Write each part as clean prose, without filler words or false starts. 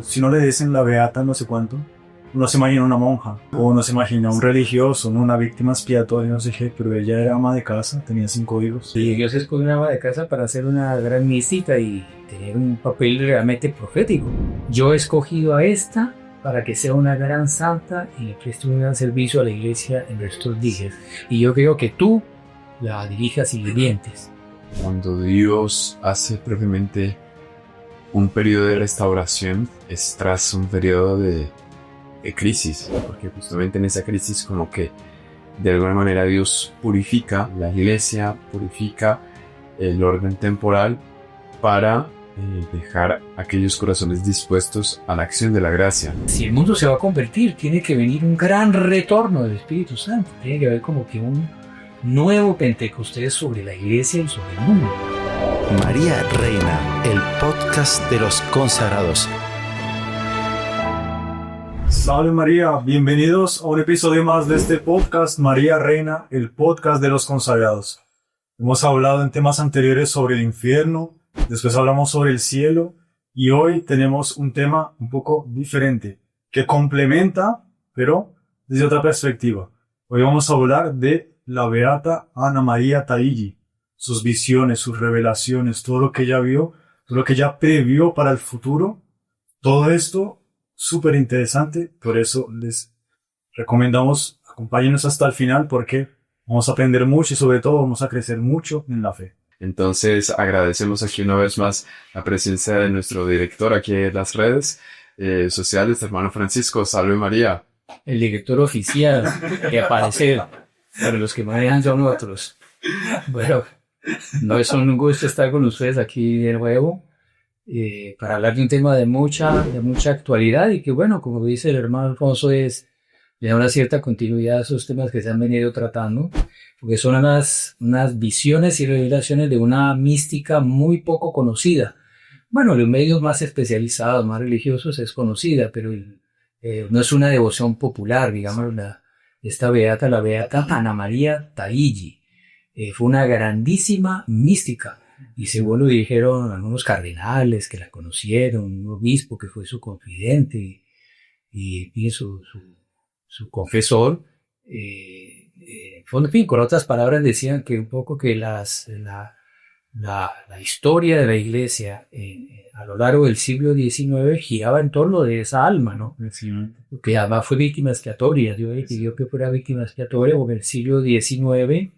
si no le dicen la beata no sé cuánto, uno se imagina una monja, o uno se imagina un religioso, ¿no? Una víctima expiatoria, no sé qué, pero ella era ama de casa, tenía 5 hijos. Y Dios escogió una ama de casa para hacer una gran mística y tener un papel realmente profético. Yo he escogido a esta para que sea una gran santa y le preste un gran servicio a la iglesia en estos días. Y yo creo que tú la dirijas y orientes. Cuando Dios hace propiamente un periodo de restauración, es tras un periodo de crisis, porque justamente en esa crisis como que de alguna manera Dios purifica la iglesia, purifica el orden temporal para dejar aquellos corazones dispuestos a la acción de la gracia. Si el mundo se va a convertir, tiene que venir un gran retorno del Espíritu Santo. Tiene que haber como que un nuevo Pentecostés sobre la iglesia y sobre el mundo. María Reina, el podcast de los consagrados. Salve María, bienvenidos a un episodio más de este podcast María Reina, el podcast de los consagrados. Hemos hablado en temas anteriores sobre el infierno, después hablamos sobre el cielo y hoy tenemos un tema un poco diferente que complementa, pero desde otra perspectiva. Hoy vamos a hablar de la beata Ana María Tailli, sus visiones, sus revelaciones, todo lo que ella vio, todo lo que ella previó para el futuro. Todo esto súper interesante, por eso les recomendamos acompáñenos hasta el final porque vamos a aprender mucho y sobre todo vamos a crecer mucho en la fe. Entonces agradecemos aquí una vez más la presencia de nuestro director aquí en las redes sociales, hermano Francisco. Salve María. El director oficial que aparece para los que manejan son otros. Bueno, no es un gusto estar con ustedes aquí de nuevo para hablar de un tema de mucha actualidad y que bueno, como dice el hermano Alfonso, le da una cierta continuidad a esos temas que se han venido tratando, porque son unas visiones y revelaciones de una mística muy poco conocida. Bueno, los medios más especializados, más religiosos es conocida, pero no es una devoción popular, digamos, esta beata, la beata Ana María Tailli. Fue una grandísima mística y según lo dijeron algunos cardenales que la conocieron, un obispo que fue su confidente y su confesor, en fin, con otras palabras decían que un poco que la historia de la iglesia a lo largo del siglo XIX giraba en torno de esa alma, ¿no? Que además fue víctima expiatoria. Dios le pidió que fuera víctima expiatoria porque el siglo XIX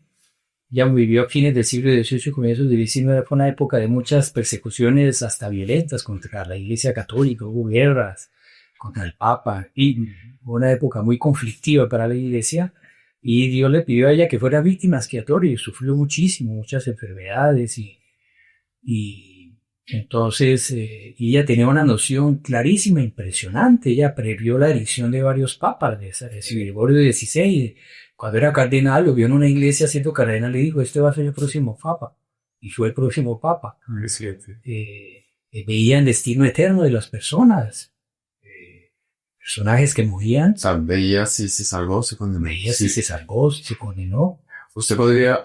ya vivió a fines del siglo XVIII y comienzos del XIX. Fue una época de muchas persecuciones hasta violentas contra la iglesia católica, hubo guerras contra el Papa y una época muy conflictiva para la iglesia. Y Dios le pidió a ella que fuera víctima expiatoria y sufrió muchísimo, muchas enfermedades y entonces ella tenía una noción clarísima, impresionante. Ella previó la elección de varios papas, de Gregorio XVI. Cuando era cardenal, lo vio en una iglesia siendo cardenal y dijo, este va a ser el próximo papa. Y fue el próximo papa. Veía el destino eterno de las personas. Personajes que morían. O sea, veía si se salvó o se condenó. Veía si se salvó, si se condenó. Usted podría,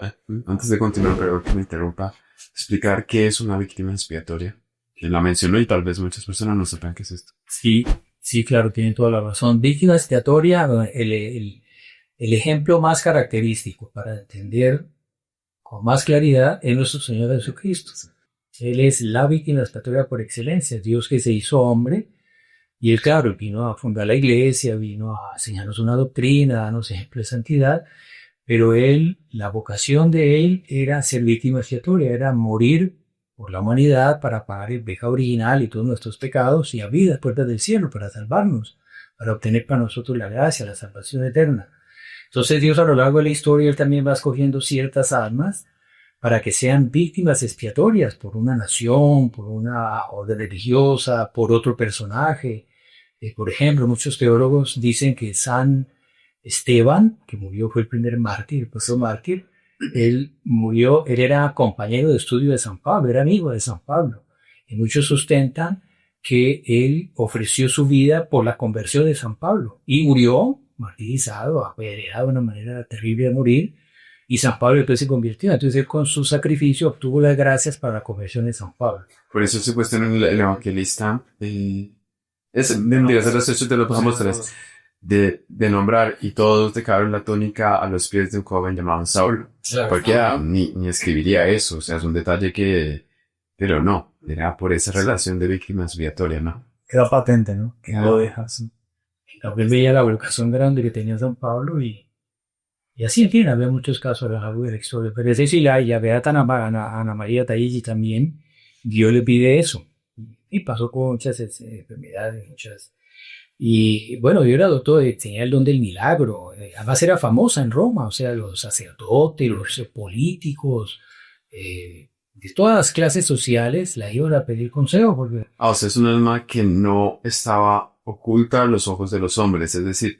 antes de continuar, pero que me interrumpa, explicar qué es una víctima expiatoria. Que la mencionó y tal vez muchas personas no sepan qué es esto. Sí, claro, tiene toda la razón. Víctima expiatoria, el ejemplo más característico para entender con más claridad es nuestro Señor Jesucristo. Él es la víctima expiatoria por excelencia, Dios que se hizo hombre. Y él, claro, vino a fundar la iglesia, vino a enseñarnos una doctrina, darnos ejemplo de santidad, pero la vocación de él era ser víctima expiatoria, era morir por la humanidad para pagar el pecado original y todos nuestros pecados y abrir las puertas del cielo para salvarnos, para obtener para nosotros la gracia, la salvación eterna. Entonces Dios a lo largo de la historia, él también va escogiendo ciertas almas para que sean víctimas expiatorias por una nación, por una orden religiosa, por otro personaje. Por ejemplo, muchos teólogos dicen que San Esteban, que murió, fue el primer mártir, el pastor mártir, él era compañero de estudio de San Pablo, era amigo de San Pablo. Y muchos sustentan que él ofreció su vida por la conversión de San Pablo y murió martirizado, apedreado de una manera terrible de morir, y San Pablo después se convirtió. Entonces él con su sacrificio obtuvo las gracias para la conversión de San Pablo. Por eso supuestamente el evangelista Te lo pasamos tres. De nombrar, y todos dejaron la túnica a los pies de un joven llamado Saulo. Claro. Cualquiera ni escribiría eso, o sea, es un detalle que... Pero no, era por esa relación de víctima expiatoria, ¿no? Queda patente, ¿no? Que Ah. lo deja así. Él veía la vocación grande que tenía San Pablo y así, en fin, había muchos casos a lo largo de la historia. Pero es decir, la Beata Ana María Taigi también, Dios le pide eso. Y pasó con muchas enfermedades, muchas... Y bueno, Dios la dotó, tenía el don del milagro. Además era famosa en Roma, o sea, los sacerdotes, los políticos, de todas las clases sociales la iban a pedir consejo. Porque... O sea, es un alma que no estaba oculta a los ojos de los hombres, es decir,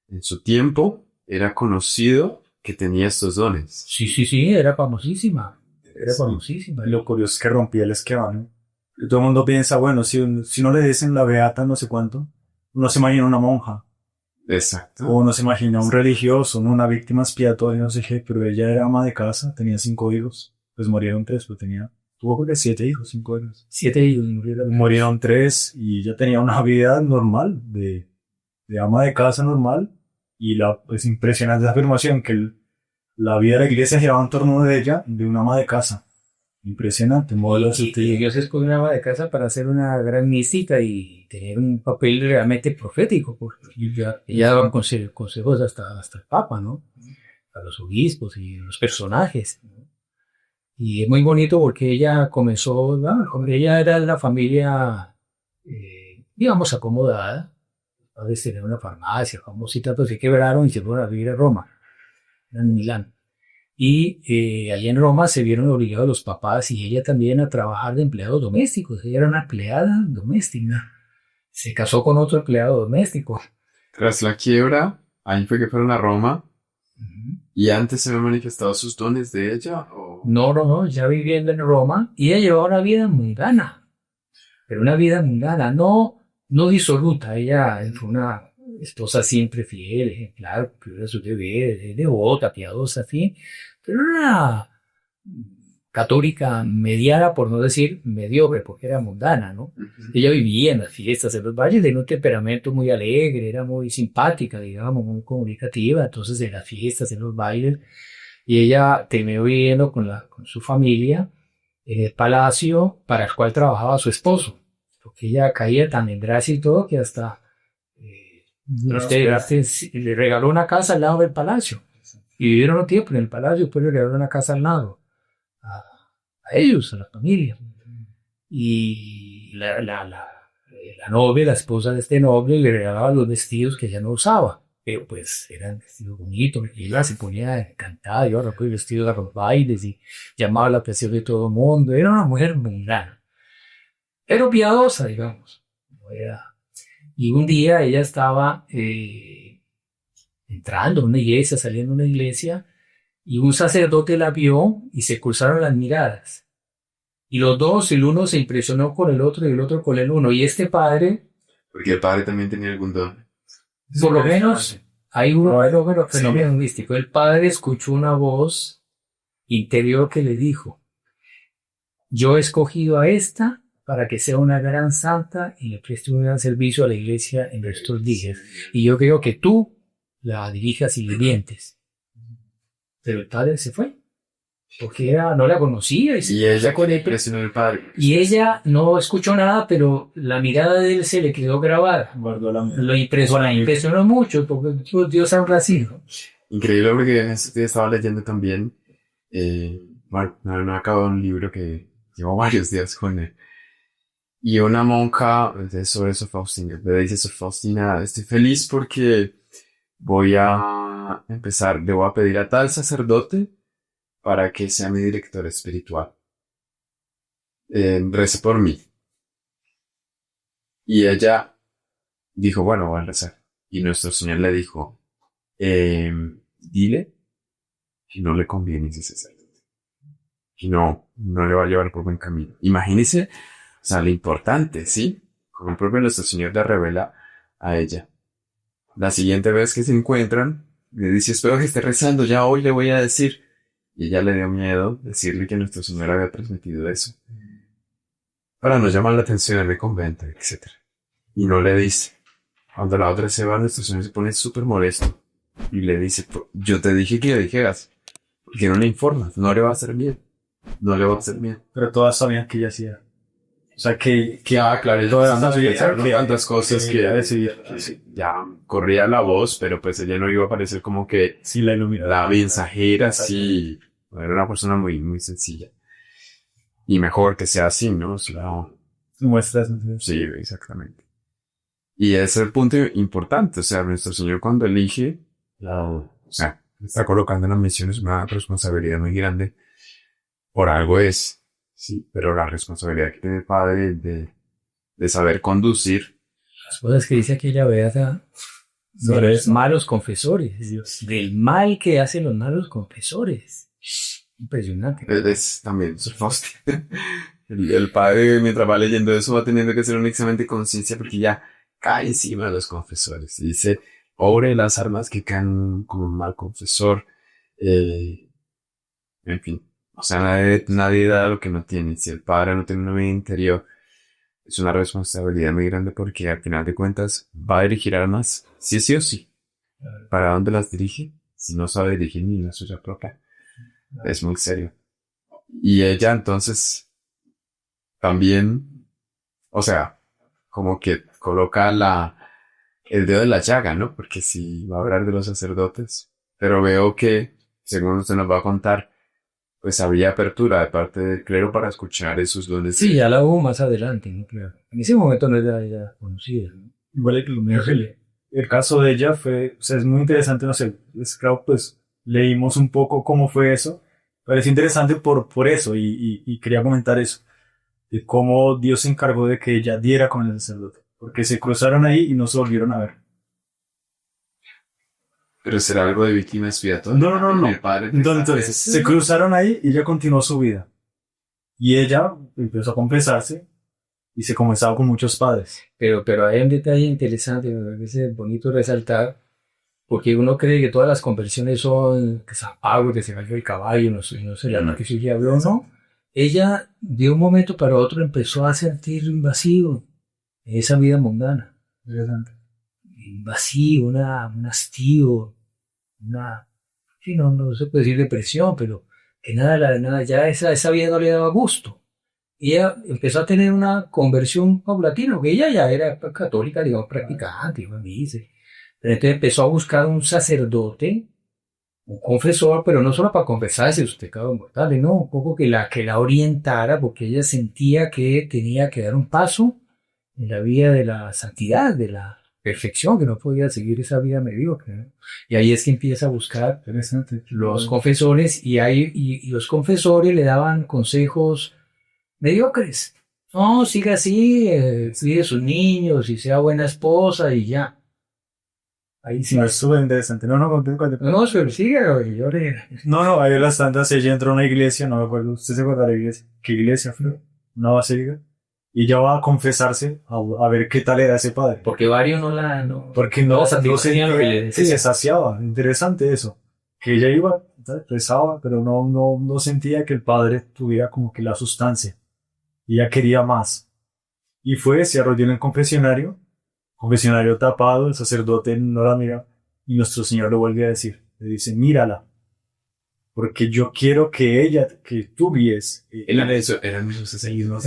en su tiempo era conocido que tenía estos dones. Sí, era famosísima. Era Sí. famosísima. Lo curioso es que rompía el esquema, ¿no? Y todo el mundo piensa, bueno, si no le dicen la beata no sé cuánto, uno se imagina una monja, Exacto. o uno se imagina un religioso, ¿no? Una víctima expiatoria, no sé qué, pero ella era ama de casa, tenía 5 hijos, pues murieron 3, pero tuvo creo que 7 hijos, 5 hijos. 7 hijos murieron. Murieron 3 y ella tenía una vida normal, de ama de casa normal, y es impresionante esa afirmación que la vida de la iglesia giraba en torno de ella, de una ama de casa. Impresionante, modelo de Y Dios escogió una ama de casa para ser una gran mística y tener un papel realmente profético, porque ella daba consejos hasta el Papa, ¿no? A los obispos y los personajes, ¿no? Y es muy bonito porque ella comenzó, ella era de la familia, digamos, acomodada. Los padres tenían una farmacia famosita, pero se quebraron y se fueron a vivir a Roma, en Milán. Y allá en Roma se vieron obligados los papás y ella también a trabajar de empleados domésticos. Ella era una empleada doméstica. Se casó con otro empleado doméstico. Tras la quiebra, ahí fue que fueron a Roma, Ujú. y antes se habían manifestado sus dones de ella, ¿o? No, ya viviendo en Roma. Y ella llevaba una vida mundana. Pero una vida mundana, no disoluta. Ella fue una esposa siempre fiel, ejemplar, cuidó de su deber, devota, piadosa, fin. Pero era católica mediana, por no decir mediocre, porque era mundana, ¿no? Ella vivía en las fiestas, en los valles, de un temperamento muy alegre, era muy simpática, digamos, muy comunicativa, entonces en las fiestas, en los bailes, y ella terminó viviendo con su familia en el palacio para el cual trabajaba su esposo, porque ella caía tan en gracia y todo que hasta le regaló una casa al lado del palacio. Y vivieron un tiempo en el palacio, después le regalaron una casa al lado, a ellos, a la familia. Y la novia, la esposa de este noble, le regalaba los vestidos que ella no usaba, pero pues eran vestidos bonitos, y ella se ponía encantada, yo recuerdo vestidos a los bailes y llamaba la atención de todo el mundo. Era una mujer mundana, pero piadosa, digamos. Y un día ella estaba entrando a una iglesia, saliendo de una iglesia, y un sacerdote la vio y se cruzaron las miradas. Y los dos, el uno se impresionó con el otro y el otro con el uno. Y este padre, Porque el padre también tenía algún don. por lo menos, hay un fenómeno místico. El padre escuchó una voz interior que le dijo: yo he escogido a esta para que sea una gran santa y le preste un gran servicio a la iglesia en estos días. Y yo creo que tú la dirijas y sirvientes. Pero el padre se fue, porque no la conocía Y ella con él. presionó al padre. Y ella no escuchó nada, pero la mirada de él se le quedó grabada. Guardó la Lo impresionó mucho, porque Dios ha nacido. Increíble, porque estaba leyendo también, bueno, no acabo un libro que llevo varios días con él. Y una monja sobre Sor Faustina le dice: Sor Faustina, estoy feliz porque voy a empezar, le voy a pedir a tal sacerdote para que sea mi director espiritual. Rece por mí. Y ella dijo: bueno, voy a rezar. Y nuestro Señor le dijo: dile que no le conviene ese sacerdote. Y no le va a llevar por buen camino. Imagínese, o sea, lo importante, ¿sí? Como el propio nuestro Señor le revela a ella. La siguiente vez que se encuentran, le dice: espero que esté rezando, ya hoy le voy a decir. Y ella le dio miedo decirle que nuestro Señor había transmitido eso, para no llamar la atención en el convento, etc. y no le dice. Cuando la otra se va, nuestro Señor se pone súper molesto y le dice, yo te dije que le dijeras, porque no le informas, no le va a hacer bien, no le va a hacer bien. Pero todas sabían que ella hacía. O sea, que Claro, todas había tantas cosas que ella decidía. ya corría la voz, pero pues ella no iba a parecer como que Sí, la iluminó. la mensajera, sí, era una persona muy, muy sencilla. Y mejor que sea así, ¿no? O sea, Muestras. sí, exactamente. Y ese es el punto importante, o sea, nuestro Señor cuando elige, o sea, está colocando en las misiones una responsabilidad muy grande, por algo es, sí, pero la responsabilidad que tiene el Padre de saber conducir. Las cosas que dice aquella beata sobre los malos confesores, del mal que hacen los malos confesores. Impresionante. Es también, hostia. El Padre, mientras va leyendo eso, va teniendo que hacer un examen de conciencia porque ya cae encima de los confesores. Y dice, pobre las armas que caen como un mal confesor. En fin. O sea, nadie da lo que no tiene. Si el Padre no tiene una vida interior, es una responsabilidad muy grande porque al final de cuentas va a dirigir armas, sí o sí. ¿Para dónde las dirige? Si no sabe dirigir ni la suya propia. Es muy serio. Y ella entonces también, o sea, como que coloca el dedo en la llaga, ¿no? Porque sí va a hablar de los sacerdotes, pero veo que, según usted nos va a contar, pues habría apertura de parte del clero para escuchar esos dones. Sí, ya la hubo más adelante, ¿no? Claro. En ese momento no era ella conocida, ¿no? Igual que lo mío, el caso de ella fue, o sea, es muy interesante, no sé, es claro, pues leímos un poco cómo fue eso, pero es interesante por eso y quería comentar eso, de cómo Dios se encargó de que ella diera con el sacerdote, porque se cruzaron ahí y no se volvieron a ver. Pero será algo de víctima expiatoria. No. El Padre Entonces, se cruzaron ahí y ella continuó su vida. Y ella empezó a confesarse y se confesaba con muchos padres. Pero hay un detalle interesante, me parece bonito resaltar, porque uno cree que todas las conversiones son que San Pablo, que se cayó el caballo, no sé que se ya vio, ¿no? Ella de un momento para otro empezó a sentir un vacío en esa vida mundana. Interesante. Un vacío, un hastío, sí, no se puede decir depresión, pero que nada, ya esa vida no le daba gusto. Y ella empezó a tener una conversión paulatina, porque ella ya era católica, digamos, practicante, iba a misa. Pero entonces empezó a buscar un sacerdote, un confesor, pero no solo para confesarse sus pecados mortales, no, un poco que la orientara, porque ella sentía que tenía que dar un paso en la vía de la santidad, de la perfección, que no podía seguir esa vida mediocre, ¿no? Y ahí es que empieza a buscar los confesores, y los confesores le daban consejos mediocres. No, siga así, cuide a sus niños y sea buena esposa y ya. Ahí sí. No, es súper interesante. No, pero sigue, yo le... No, ahí las tantas ella entró a una iglesia, no me acuerdo, ¿usted se acuerda de la iglesia? ¿Qué iglesia fue? Una basílica. Y ella va a confesarse a ver qué tal era ese padre. Porque varios Porque no satisfacían lo que le decía. Sí, se saciaba. Interesante eso. Que ella iba, rezaba, pero no sentía que el padre tuviera como que la sustancia. Y ella quería más. Y se arrodilló en el confesionario tapado, el sacerdote no la mira, y nuestro Señor le vuelve a decir, le dice, mírala, porque yo quiero que tú guíes. Eran esos seguidores.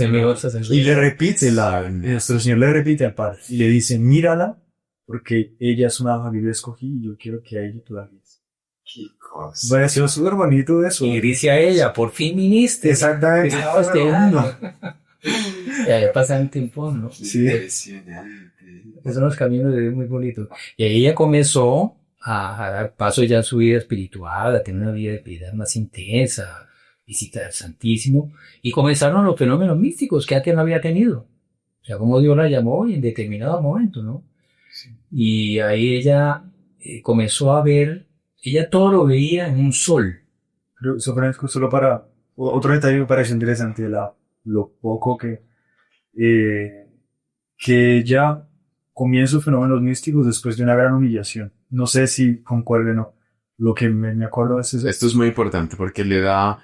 Y le repite, nuestro Señor le repite al Padre, y le dice, mírala, porque ella es una que yo escogí, y yo quiero que a ella tú la guíes. Qué cosa. Va a ser súper bonito eso. Y dice a ella, por fin viniste. Exactamente. Y ahí pasa un tiempo, ¿no? Sí. Impresionante. Esos son los caminos de Dios muy bonitos. Y ahí ella comenzó a dar paso ya a su vida espiritual, a tener una vida de piedad más intensa, visitar al Santísimo. Y comenzaron los fenómenos místicos que antes no había tenido. O sea, como Dios la llamó en determinado momento, ¿no? Sí. Y ahí ella comenzó a ver, ella todo lo veía en un sol. Pero eso, Francisco, solo para otro detalle me parece interesante, lo poco que ella comienza sus fenómenos místicos después de una gran humillación. No sé si concuerden o no. Lo que me acuerdo es eso. Esto es muy importante porque le da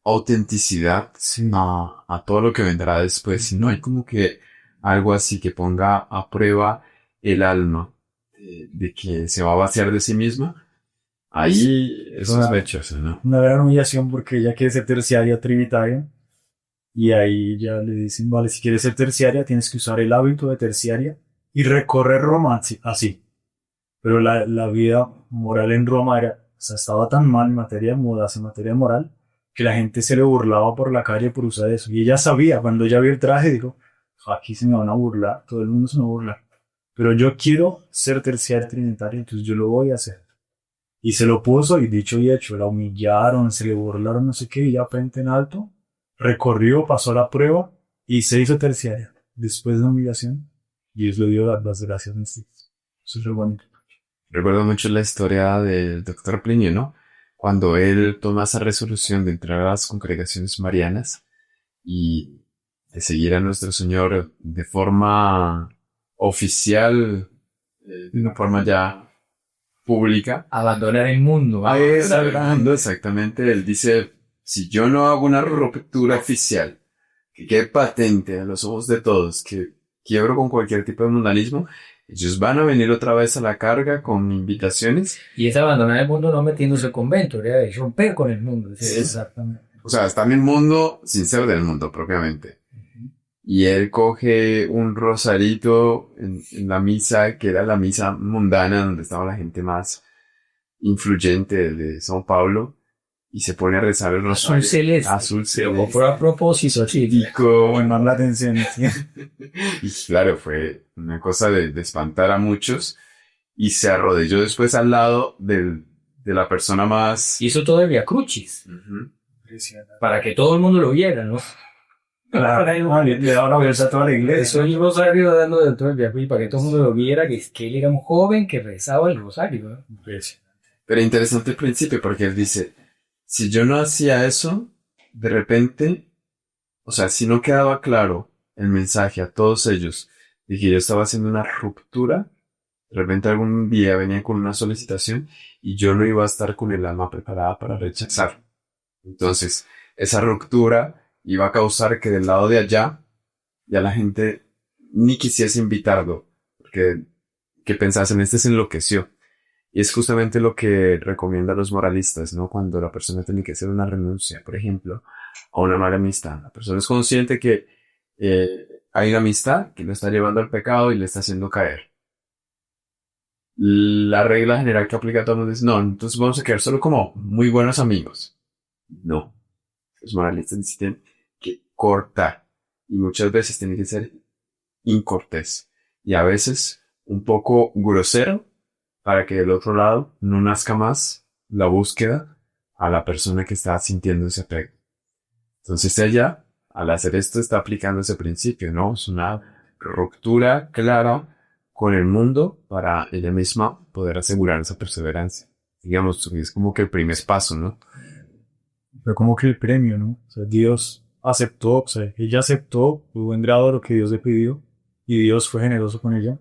autenticidad a todo lo que vendrá después. No hay como que algo así que ponga a prueba el alma de que se va a vaciar de sí misma, ahí es sospechoso, ¿no? Una gran humillación porque ella quiere ser terciaria o trinitaria. Y ahí ya le dicen, vale, si quieres ser terciaria, tienes que usar el hábito de terciaria y recorrer Roma así. Pero la vida moral en Roma era, o sea, estaba tan mal en materia de modas, en materia moral, que la gente se le burlaba por la calle por usar eso. Y ella sabía, cuando ella vio el traje, dijo, aquí se me van a burlar, todo el mundo se me va a burlar. Pero yo quiero ser terciaria trinitaria, entonces yo lo voy a hacer. Y se lo puso, y dicho y hecho, la humillaron, se le burlaron, no sé qué, y ya frente en alto, recorrió, pasó la prueba, y se hizo terciaria. Después de la humillación, y Dios le dio las gracias místicas. Eso es lo bonito. Recuerdo mucho la historia del doctor Plinio, ¿no? Cuando él toma esa resolución de entrar a las congregaciones marianas y de seguir a nuestro Señor de forma oficial, de una forma ya pública. Abandonar el mundo. Exactamente, él dice, si yo no hago una ruptura oficial, que quede patente a los ojos de todos, que quiebro con cualquier tipo de mundanismo, ellos van a venir otra vez a la carga con invitaciones. Y es abandonar el mundo no metiéndose al convento, era de romper con el mundo. Sí. Exactamente. O sea, está en el mundo sin ser del mundo propiamente. Y él coge un rosarito en la misa, que era la misa mundana, donde estaba la gente más influyente de São Paulo, y se pone a rezar el rosario. Azul celeste. Pero a propósito, sí. Y como llamar la atención. ¿Sí? Y claro, fue una cosa de espantar a muchos, y se arrodilló después al lado de la persona más... Hizo todo el Via Crucis. Para que todo el mundo lo viera, ¿no? Claro, le daba la versa a toda la iglesia. Eso el rosario dando dentro del Via Crucis para que todo el mundo lo viera, que él era un joven que rezaba el rosario, ¿no? Pero interesante el principio, porque él dice, si yo no hacía eso, de repente, o sea, si no quedaba claro el mensaje a todos ellos de que yo estaba haciendo una ruptura, de repente algún día venía con una solicitación y yo no iba a estar con el alma preparada para rechazar. Entonces, esa ruptura iba a causar que del lado de allá ya la gente ni quisiese invitarlo, porque que pensasen, este se enloqueció. Y es justamente lo que recomiendan los moralistas, ¿no? Cuando la persona tiene que hacer una renuncia, por ejemplo, a una mala amistad. La persona es consciente que hay una amistad que lo está llevando al pecado y le está haciendo caer. La regla general que aplica a todo el mundo es, no, entonces vamos a quedar solo como muy buenos amigos. No. Los moralistas dicen que cortar. Y muchas veces tiene que ser incortés. Y a veces un poco grosero, para que del otro lado no nazca más la búsqueda a la persona que está sintiendo ese apego. Entonces ella, al hacer esto, está aplicando ese principio, ¿no? Es una ruptura clara con el mundo para ella misma poder asegurar esa perseverancia. Digamos, es como que el primer paso, ¿no? Fue como que el premio, ¿no? O sea, Dios aceptó, o sea, ella aceptó por buen grado lo que Dios le pidió y Dios fue generoso con ella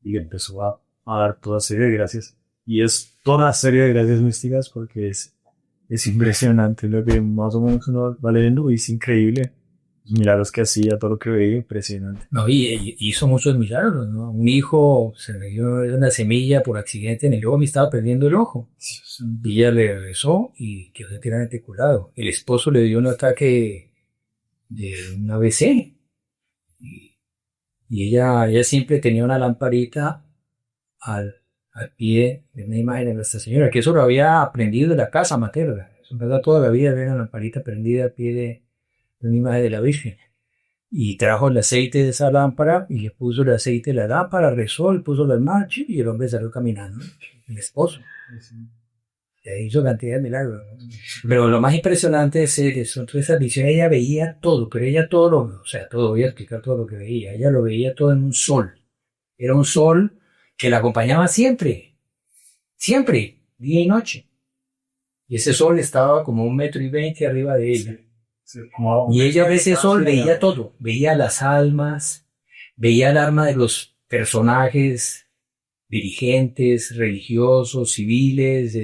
y empezó a dar toda serie de gracias. Y es toda serie de gracias místicas porque es impresionante lo que más o menos uno va leyendo y es increíble. Los milagros que hacía, todo lo que veía, impresionante. No, y hizo muchos milagros, ¿no? Un hijo se le dio una semilla por accidente en el ojo y estaba perdiendo el ojo. Y ella le rezó y quedó enteramente curado. El esposo le dio un ataque de un AVC. Y ella siempre tenía una lamparita al pie de una imagen de Nuestra Señora, que eso lo había aprendido de la casa materna. Eso, en verdad, toda la vida había una lamparita prendida al pie de una imagen de la Virgen. Y trajo el aceite de esa lámpara y le puso el aceite de la lámpara, rezó, le puso las marchas y el hombre salió caminando, el esposo. Y hizo cantidad de milagros, ¿no? Pero lo más impresionante es que son todas esas visiones. Ella veía todo, pero ella todo voy a explicar todo lo que veía. Ella lo veía todo en un sol. Era un sol que la acompañaba siempre, día y noche. Y ese sol estaba como 1,20 m arriba de ella. Y ella ve ese sol, veía todo, veía las almas, veía el alma de los personajes, dirigentes, religiosos, civiles,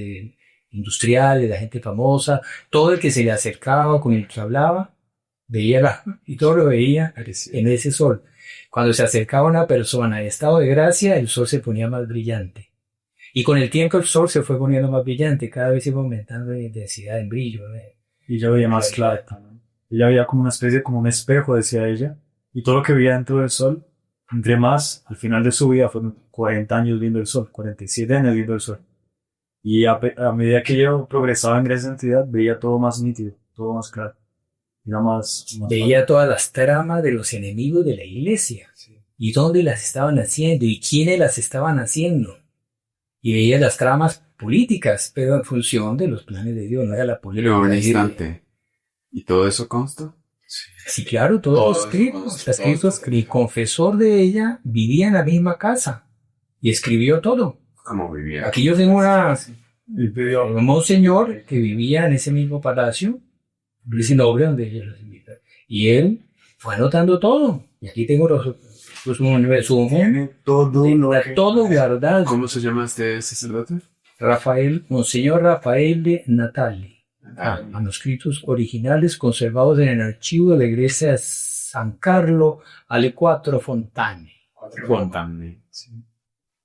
industriales, la gente famosa, todo el que se le acercaba, con el que hablaba, veía y todo lo veía en ese sol. Cuando se acercaba una persona en estado de gracia, el sol se ponía más brillante. Y con el tiempo el sol se fue poniendo más brillante, cada vez iba aumentando de intensidad, en brillo. Y ella veía más claro también. Ella veía como una especie, como un espejo, decía ella. Y todo lo que veía dentro del sol, entre más, al final de su vida, fueron 40 años viendo el sol, 47 años viendo el sol. Y a medida que ella progresaba en gracia y santidad, veía todo más nítido, todo más claro. Era más Veía todas las tramas de los enemigos de la iglesia. Sí. Y dónde las estaban haciendo, y quiénes las estaban haciendo. Y veía las tramas políticas, pero en función de los planes de Dios, no era la política. Pero un instante. ¿Y todo eso consta? Sí, claro, todo escrito. Está escrito. El confesor de ella vivía en la misma casa y escribió todo. ¿Cómo vivía? Aquí yo tengo Y pidió, un monseñor que vivía en ese mismo palacio, ese nombre donde ella los invita. Y él fue anotando todo. Y aquí tengo su tiene todo lo que... todo guardado. ¿Cómo se llama este sacerdote? Monseñor Rafael de Natali. Manuscritos originales conservados en el archivo de la iglesia de San Carlo alle Quattro Fontane. Fontane. Sí.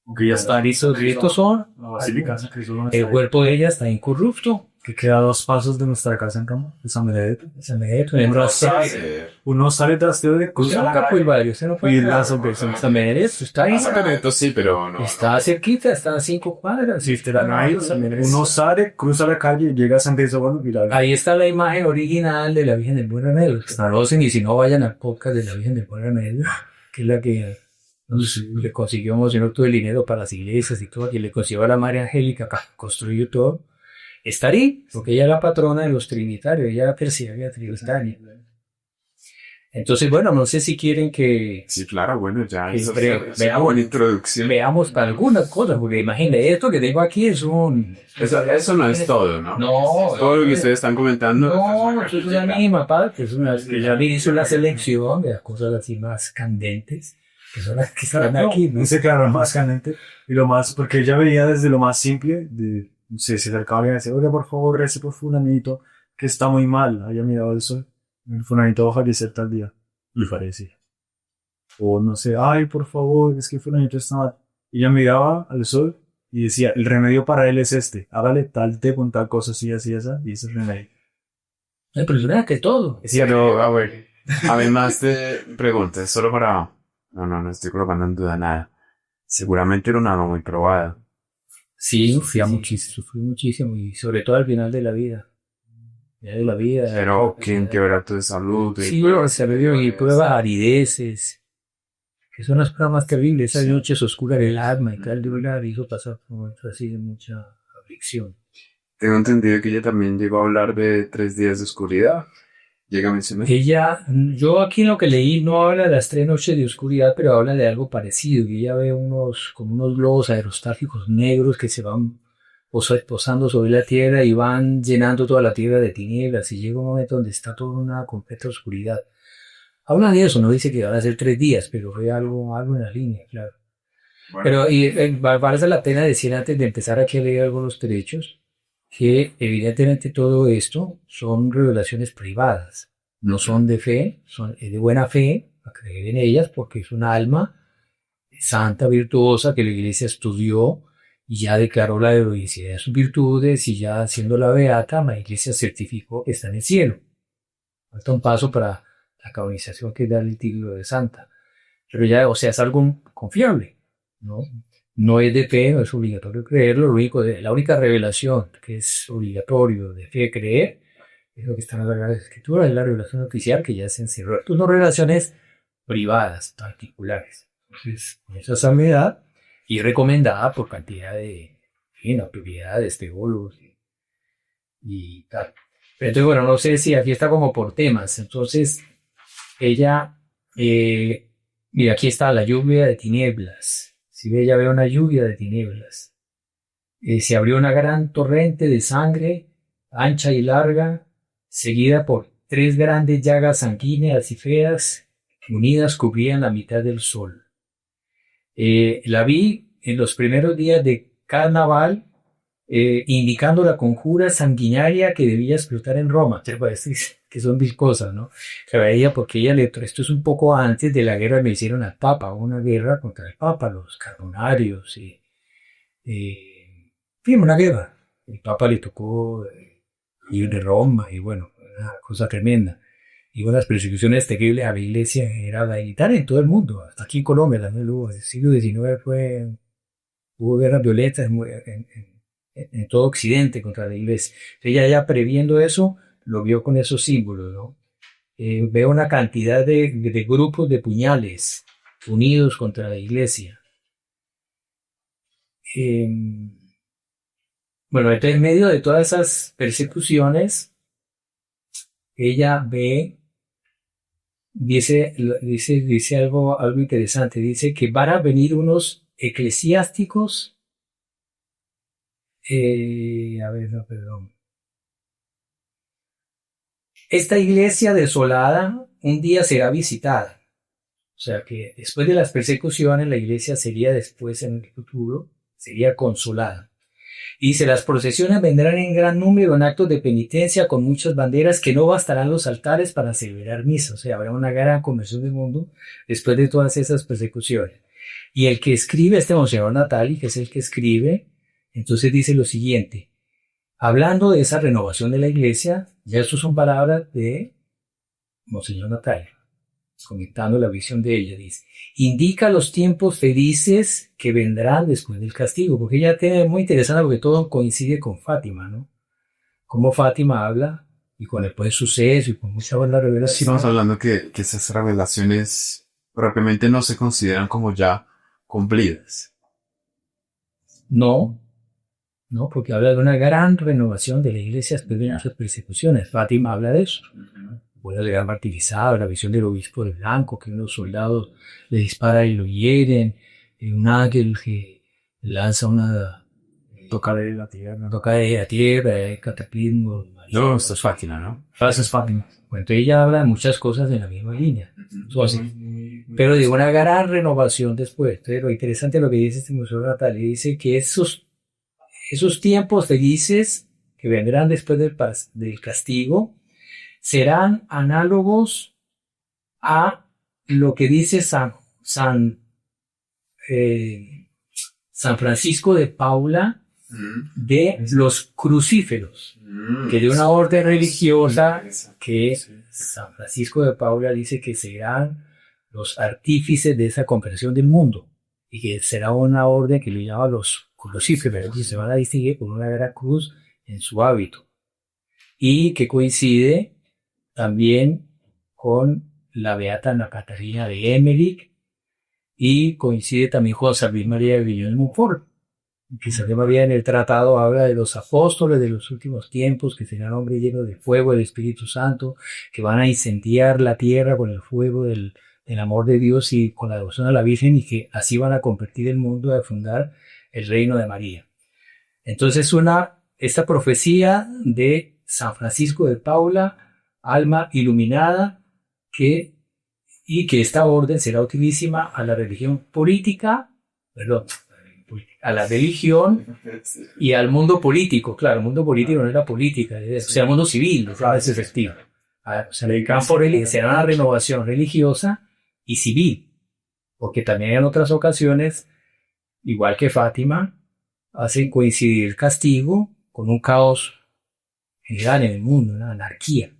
Aunque ya está listo. Estos son, La Basílica de San Cristóbal el cuerpo de ella está incorrupto. que queda a 2 pasos de nuestra casa en Roma, de San Benedetto. San Benedetto, en Rosario. Uno sale tras de Usted nunca fue el barrio, usted no fue. y la sorpresa. San Benedetto está ahí. San Benedetto sí, pero no. Está cerquita, está a 5 cuadras. Si usted no hay, uno sale, cruza la calle y llega a San Cristóbal y la ve. Ahí está la imagen original de la Virgen del Buen Remedio. Los que conocen, y si no, vayan al podcast de la Virgen del Buen Remedio, que es la que le consiguió Monseñor todo el dinero para las iglesias y todo, y le consiguió a la María Angélica para construir todo. Estarí, porque ella era patrona de los trinitarios, ella perseguía a Trinitaria. Entonces, bueno, no sé si quieren que Sí, claro, bueno, ya. Eso Pero, es una veamos. buena introducción. veamos para algunas cosas, porque imagínate, esto que tengo aquí es un... Eso no es todo, ¿no? No, Todo lo que ustedes están comentando. no, eso es una mínima parte, es una, ya me hizo una selección de las cosas así más candentes, que son las que están aquí, ¿no? Dice, claro, lo más candente y lo más, porque ella veía desde lo más simple, de, no sé, se acercaba y decía, oiga, por favor, rece por fulanito, que está muy mal, haya mirado el sol, el fulanito va a fallecer tal día, y parecía. O no sé, ay, por favor, es que fulanito está mal. Y ella miraba al sol y decía, el remedio para él es este, hágale tal té con tal cosa, así, así, esa, y ese es el remedio. Impresionante todo. Sí, pero, a ver, además de preguntas, solo para... No estoy colocando en duda nada. Seguramente era un alma muy probada. Sí, sufrí muchísimo, y sobre todo al final de la vida. Final de la vida. Pero, ¿quién quebrantó de salud? Sí, bueno, se me dio y pruebas arideces, que son las pruebas más terribles, esas noches oscuras del alma y tal, de verdad, hizo pasar por momentos así de mucha aflicción. Tengo entendido que ella también llegó a hablar de 3 días de oscuridad. Llega a mencionar. Yo aquí en lo que leí no habla de las 3 noches de oscuridad, pero habla de algo parecido, que ella ve como unos globos aerostáticos negros que se van posando sobre la tierra y van llenando toda la tierra de tinieblas, y llega un momento donde está toda una completa oscuridad. Habla de eso, no dice que van a ser 3 días, pero fue algo en la línea, claro. Bueno. Pero vale la pena decir antes de empezar aquí a leer algunos derechos, que evidentemente todo esto son revelaciones privadas, no son de fe, es de buena fe, a creer en ellas, porque es una alma santa, virtuosa, que la iglesia estudió y ya declaró la heroicidad de sus virtudes, y ya siendo la beata, la iglesia certificó que está en el cielo. Falta un paso para la canonización, que da el título de santa. Pero ya, o sea, es algo confiable, ¿no? No es de fe, no es obligatorio creerlo. La única revelación que es obligatorio de fe creer es lo que está en la Sagrada Escritura, es la revelación oficial, que ya se encerró. Entonces, no relaciones privadas, particulares. Entonces, con esa salvedad, y recomendada por cantidad de autoridades, teólogos y tal. Pero entonces, bueno, no sé si aquí está como por temas. Entonces, ella, mira, aquí está la lluvia de tinieblas. Si ve, ya ve una lluvia de tinieblas. Se abrió una gran torrente de sangre, ancha y larga, seguida por 3 grandes llagas sanguíneas y feas, unidas cubrían la mitad del sol. La vi en los primeros días de carnaval, indicando la conjura sanguinaria que debía explotar en Roma. que son mil cosas, ¿no? Pero ella, porque ella esto es un poco antes de la guerra que le hicieron al Papa, una guerra contra el Papa, los carbonarios, una guerra. El Papa le tocó ir de Roma, y bueno, una cosa tremenda. Y una de las persecuciones terribles a la iglesia era militar en todo el mundo, hasta aquí en Colombia también hubo. El siglo XIX hubo guerras violentas en todo Occidente contra la iglesia. Entonces ella ya previendo eso, lo vio con esos símbolos, ¿no? Veo una cantidad de grupos de puñales unidos contra la iglesia. Bueno, entonces en medio de todas esas persecuciones, ella dice algo interesante, dice que van a venir unos eclesiásticos, esta iglesia desolada un día será visitada. O sea que después de las persecuciones, la iglesia sería después en el futuro, sería consolada. Y dice, las procesiones vendrán en gran número en actos de penitencia con muchas banderas que no bastarán los altares para celebrar misa. O sea, habrá una gran conversión del mundo después de todas esas persecuciones. Y el que escribe, Monseñor Natali, que es el que escribe, entonces dice lo siguiente. Hablando de esa renovación de la iglesia, ya eso son palabras de Monseñor Natali, comentando la visión de ella, dice, indica los tiempos felices que vendrán después del castigo, porque ella tiene muy interesante porque todo coincide con Fátima, ¿no? Como Fátima habla, y con el pues suceso, y con mucha buena revelación. Estamos hablando que esas revelaciones propiamente no se consideran como ya cumplidas. No, porque habla de una gran renovación de la iglesia después de muchas persecuciones. Fátima habla de eso. Puede llegar martirizado, la visión del obispo de blanco, que unos soldados le disparan y lo hieren, un ángel que lanza una Toca de la tierra. cataclismo. No, esto es Fátima, ¿no? Eso es Fátima. Bueno, entonces ella habla de muchas cosas en la misma línea. Pero de una gran renovación después. Entonces lo interesante es lo que dice este Monseñor Natali, dice que esos tiempos felices que vendrán después del castigo serán análogos a lo que dice San Francisco de Paula de los crucíferos, que de una orden religiosa que San Francisco de Paula dice que serán los artífices de esa conversión del mundo, y que será una orden que le llama los crucíferos, y se van a distinguir por una gran cruz en su hábito, y que coincide también con la Beata Ana Catarina de Emmerich, y coincide también con San Luis María de Villon de Montfort, que San Luis María en el tratado habla de los apóstoles de los últimos tiempos, que serán hombres llenos de fuego del Espíritu Santo, que van a incendiar la tierra con el fuego del amor de Dios y con la devoción a la Virgen, y que así van a convertir el mundo, a fundar el reino de María. Entonces esta profecía de San Francisco de Paula, alma iluminada, y que esta orden será utilísima a la religión a la religión y al mundo político. Claro, el mundo político no es la política, o sea, el mundo civil, a veces efectivo. O sea, el campo será una renovación religiosa y civil, porque también en otras ocasiones, igual que Fátima, hacen coincidir el castigo con un caos general en el mundo, una anarquía,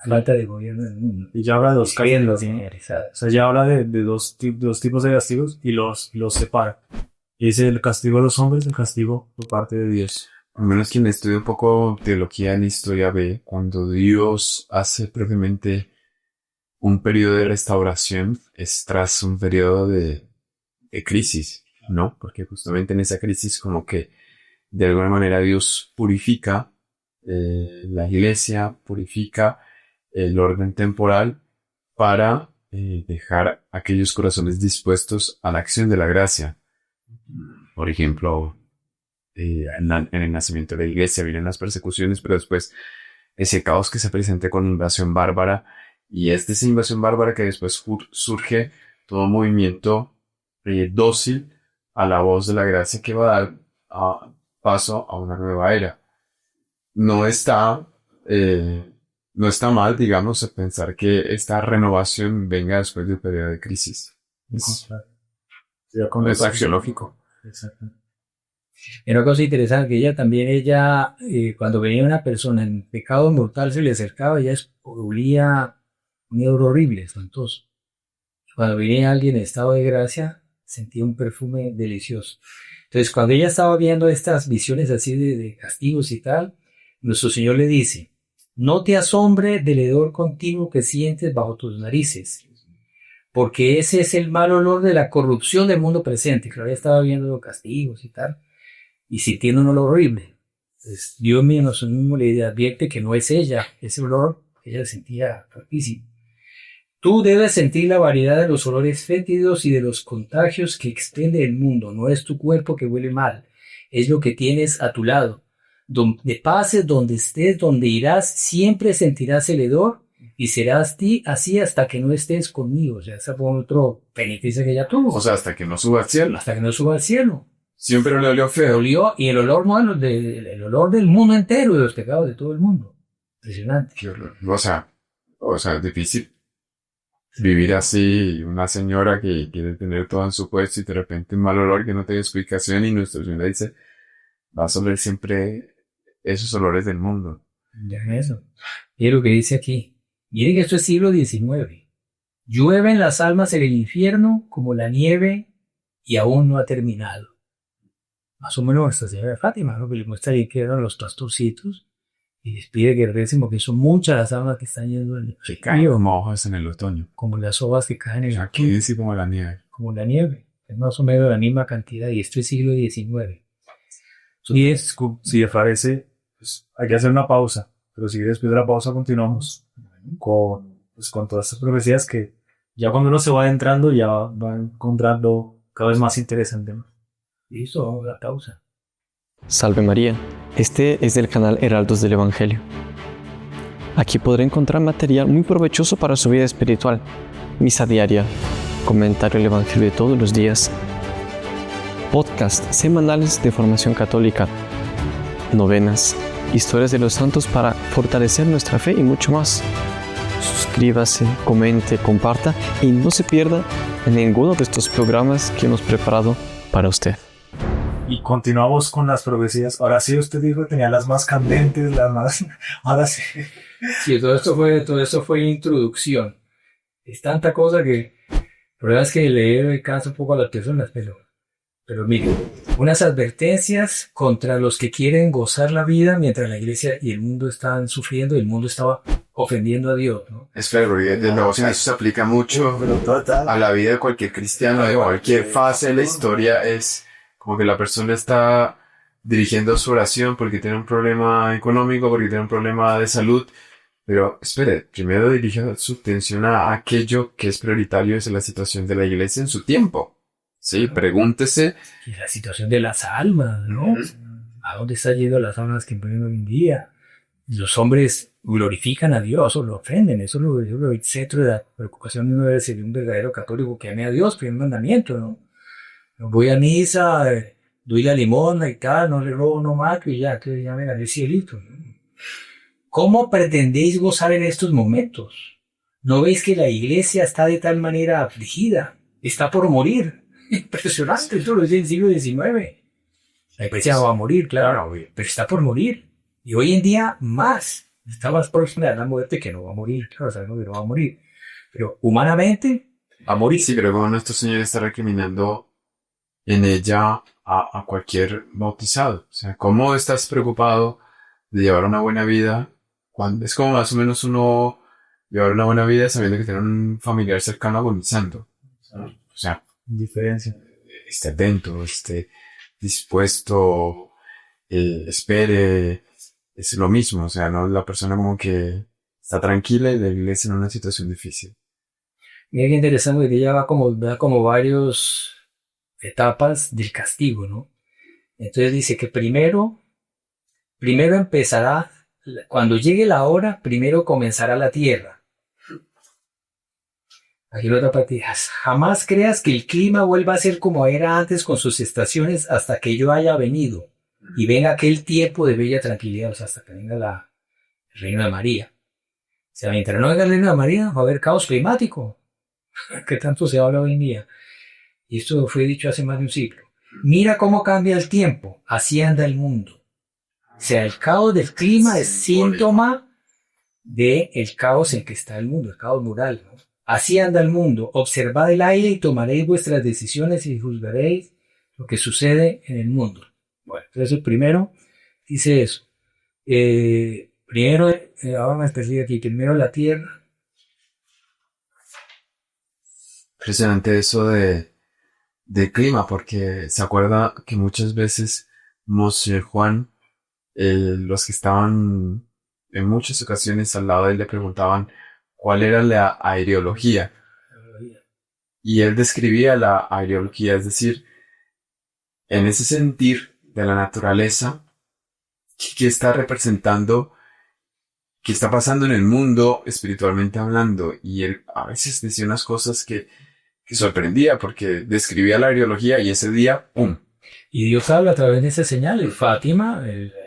falta de gobierno en el mundo. Y ya habla de dos castigos, ¿no? O sea, ya habla de dos tipos de castigos y los separa. Y dice el castigo de los hombres, el castigo por parte de Dios. Al menos quien estudia un poco teología en historia ve, cuando Dios hace propiamente un periodo de restauración, es tras un periodo de crisis, ¿no? Porque justamente en esa crisis como que de alguna manera Dios purifica la iglesia, purifica el orden temporal para dejar aquellos corazones dispuestos a la acción de la gracia. Por ejemplo, en el nacimiento de la iglesia vienen las persecuciones, pero después ese caos que se presenta con invasión bárbara, y es de esa invasión bárbara que después surge todo movimiento dócil a la voz de la gracia que va a dar paso a una nueva era. No está no está mal, digamos, pensar que esta renovación venga después del periodo de crisis. Es axiológico. Exacto. Y una cosa interesante, que ella, cuando venía una persona en pecado mortal, se le acercaba, ella olía un hedor horrible, espantoso. Cuando venía alguien en estado de gracia, sentía un perfume delicioso. Entonces, cuando ella estaba viendo estas visiones así de castigos y tal, nuestro Señor le dice, no te asombre del hedor continuo que sientes bajo tus narices, porque ese es el mal olor de la corrupción del mundo presente. Claro, ella estaba viendo los castigos y tal, y sintiendo un olor horrible. Entonces, Dios mío, nosotros mismo le advierte que no es ella, ese olor que ella sentía fuertísimo. Tú debes sentir la variedad de los olores fétidos y de los contagios que extiende el mundo. No es tu cuerpo que huele mal, es lo que tienes a tu lado. Donde pases, donde estés, donde irás, siempre sentirás el hedor y serás así hasta que no estés conmigo. O sea, esa fue otro penitencia que ella tuvo. O sea, hasta que no suba al cielo. Hasta que no suba al cielo. Siempre le olió feo. Olió, y el olor no el olor del mundo entero, de los pecados de todo el mundo. Impresionante. Qué horror. O sea, es difícil vivir así, una señora que quiere tener todo en su puesto y de repente un mal olor que no tiene explicación, y nuestro Señor dice, vas a oler siempre esos olores del mundo. Ya eso. Y lo que dice aquí. Miren que esto es siglo XIX. Llueven las almas en el infierno como la nieve y aún no ha terminado. Más o menos Nuestra Señora de Fátima, ¿no? Que le muestra ahí que eran los pastorcitos y les pide que regresen porque son muchas las almas que están yendo en el Se caen como hojas en el otoño. como las hojas que caen en el Aquí dice como la nieve. como la nieve. Es más o menos la misma cantidad, y esto es siglo XIX. Y si les parece, pues, hay que hacer una pausa. Pero si después de la pausa continuamos con todas estas profecías que ya cuando uno se va adentrando ya va encontrando cada vez más interesante. Listo, vamos a la pausa. Salve María, este es del canal Heraldos del Evangelio. Aquí podrá encontrar material muy provechoso para su vida espiritual, misa diaria, comentario del Evangelio de todos los días, podcasts semanales de formación católica, novenas, historias de los santos para fortalecer nuestra fe y mucho más. Suscríbase, comente, comparta y no se pierda en ninguno de estos programas que hemos preparado para usted. Y continuamos con las profecías. Ahora sí, usted dijo que tenía las más candentes, las más... Ahora sí. Sí, todo esto fue introducción. Es tanta cosa que el problema es que leer cansa un poco a las personas, pero miren, unas advertencias contra los que quieren gozar la vida mientras la iglesia y el mundo están sufriendo y el mundo estaba ofendiendo a Dios, ¿no? Espera, porque de nuevo, eso se aplica mucho a la vida de cualquier cristiano, de cualquier fase de la historia. Es como que la persona está dirigiendo su oración porque tiene un problema económico, porque tiene un problema de salud. Pero espere, primero dirija su atención a aquello que es prioritario, es la situación de la iglesia en su tiempo. Sí, pregúntese. Y la situación de las almas, ¿no? ¿A dónde están yendo las almas que mueren hoy en día? Los hombres glorifican a Dios o lo ofenden. Eso es el centro de la preocupación de uno debe ser un verdadero católico que ame a Dios, primer mandamiento, ¿no? Voy a misa, doy la limosna y tal, no le robo, no mato y ya me gané el cielito, ¿no? ¿Cómo pretendéis gozar en estos momentos? ¿No veis que la iglesia está de tal manera afligida? Está por morir. Impresionante, esto lo decía en el siglo XIX. La iglesia va a morir, claro, pero está por morir. Y hoy en día más. Está más próxima a la muerte que no va a morir. Claro, sabemos que no va a morir. Pero humanamente va a morir. Sí, pero como nuestro Señor está recriminando en ella a cualquier bautizado. O sea, ¿cómo estás preocupado de llevar una buena vida? Cuando es como más o menos uno llevar una buena vida sabiendo que tiene un familiar cercano agonizando. O sea, Diferencia. esté atento, esté dispuesto, espere, es lo mismo. O sea, no la persona como que está tranquila y la iglesia en una situación difícil. Mira qué interesante que ella va como varios etapas del castigo, ¿no? Entonces dice que primero empezará, cuando llegue la hora, primero comenzará la tierra. Aquí la otra parte, jamás creas que el clima vuelva a ser como era antes con sus estaciones hasta que yo haya venido y venga aquel tiempo de bella tranquilidad, o sea, hasta que venga el reino de María. sea, mientras no haya Reina María, va a haber caos climático, que tanto se habla hoy en día. Y esto fue dicho hace más de un siglo. Mira cómo cambia el tiempo, así anda el mundo. O sea, el caos del clima es síntoma del caos en que está el mundo, el caos moral, ¿no? Así anda el mundo. Observad el aire y tomaréis vuestras decisiones y juzgaréis lo que sucede en el mundo. Bueno, entonces el primero dice eso. Primero, ahora me especifico aquí, primero la tierra. Impresionante eso de clima, porque se acuerda que muchas veces Monsieur Juan, los que estaban en muchas ocasiones al lado de él le preguntaban cuál era la aerología. Y él describía la aerología, es decir, en ese sentir de la naturaleza, ¿qué está representando? ¿Qué está pasando en el mundo espiritualmente hablando? Y él a veces decía unas cosas que sorprendía, porque describía la aerología y ese día, ¡pum! Y Dios habla a través de esas señales. Fátima,